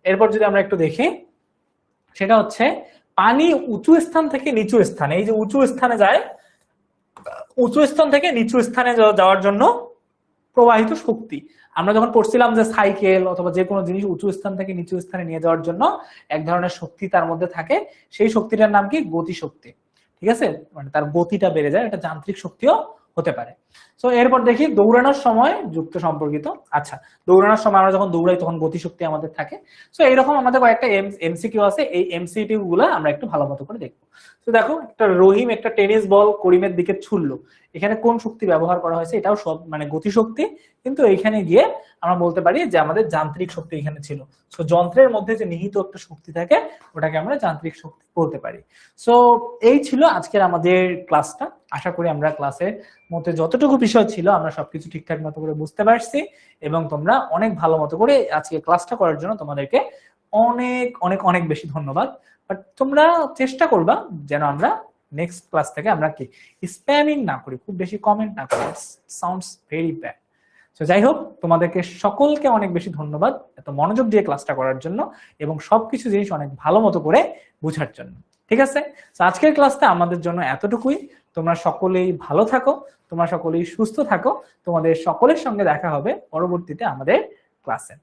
এরপর যদি আমরা একটু দেখি, সেটা হচ্ছে পানি উঁচু স্থান থেকে নিচু স্থানে, এই যে উঁচু স্থানে যায়, উঁচু স্থান থেকে নিচু স্থানে যাওয়ার জন্য প্রবাহিত শক্তি। আমরা যখন পড়ছিলাম যে সাইকেল অথবা যে কোনো জিনিস উঁচু স্থান থেকে নিচু স্থানে নিয়ে যাওয়ার জন্য এক ধরনের শক্তি তার মধ্যে থাকে, সেই শক্তিটার নাম কি? গতি শক্তি। ঠিক আছে, মানে তার গতিটা বেড়ে যায়, এটা যান্ত্রিক শক্তিও হতে পারে। তো এরপর দেখি দৌড়ানোর সময় যুক্ত সম্পর্কিত। আচ্ছা, দৌড়ানোর সময় আমরা যখন দৌড়াই তখন গতি শক্তি আমাদের থাকে। তো এইরকম আমাদের কয়েকটা এমসিকিউ আছে, এই এমসিকিউ গুলো আমরা একটু ভালো মতো করে দেখবো। তো দেখো, একটা রহিম একটা টেনিস বল করিমের দিকে ছুড়লো, এখানে কোন শক্তি ব্যবহার করা হয়েছে? এটাও সব মানে গতি শক্তি, কিন্তু এইখানে গিয়ে আমরা বলতে পারি যে আমাদের যান্ত্রিক শক্তি এখানে ছিল। সো যন্ত্রের মধ্যে যে নিহিত একটা শক্তি থাকে ওটাকে আমরা যান্ত্রিক শক্তি বলতে পারি। সো এই ছিল আজকের আমাদের ক্লাসটা। আশা করি আমরা ক্লাসের মধ্যে যতটুকু বিষয় ছিল আমরা সবকিছু ঠিকঠাক মতো করে বুঝতে পারছি, এবং তোমরা অনেক ভালো মতো করে আজকে ক্লাসটা করার জন্য তোমাদেরকে অনেক অনেক অনেক বেশি ধন্যবাদ। বাট তোমরা চেষ্টা করবা যেন আমরা নেক্সট ক্লাস থেকে আমরা কি স্প্যামিং না করি, খুব বেশি কমেন্ট না করি, সাউন্ডস ভেরি ব্যাড। তো যাই হোক, তোমাদেরকে সকলকে অনেক বেশি ধন্যবাদ এত মনোযোগ দিয়ে ক্লাসটা করার জন্য এবং সবকিছু জিনিস অনেক ভালো মতো করে বোঝার জন্য। ঠিক আছে, তো আজকের ক্লাসটা আমাদের জন্য এতটুকুই। তোমরা সকলেই ভালো থাকো, তোমরা সকলেই সুস্থ থাকো। তোমাদের সকলের সঙ্গে দেখা হবে পরবর্তীতে আমাদের ক্লাসে।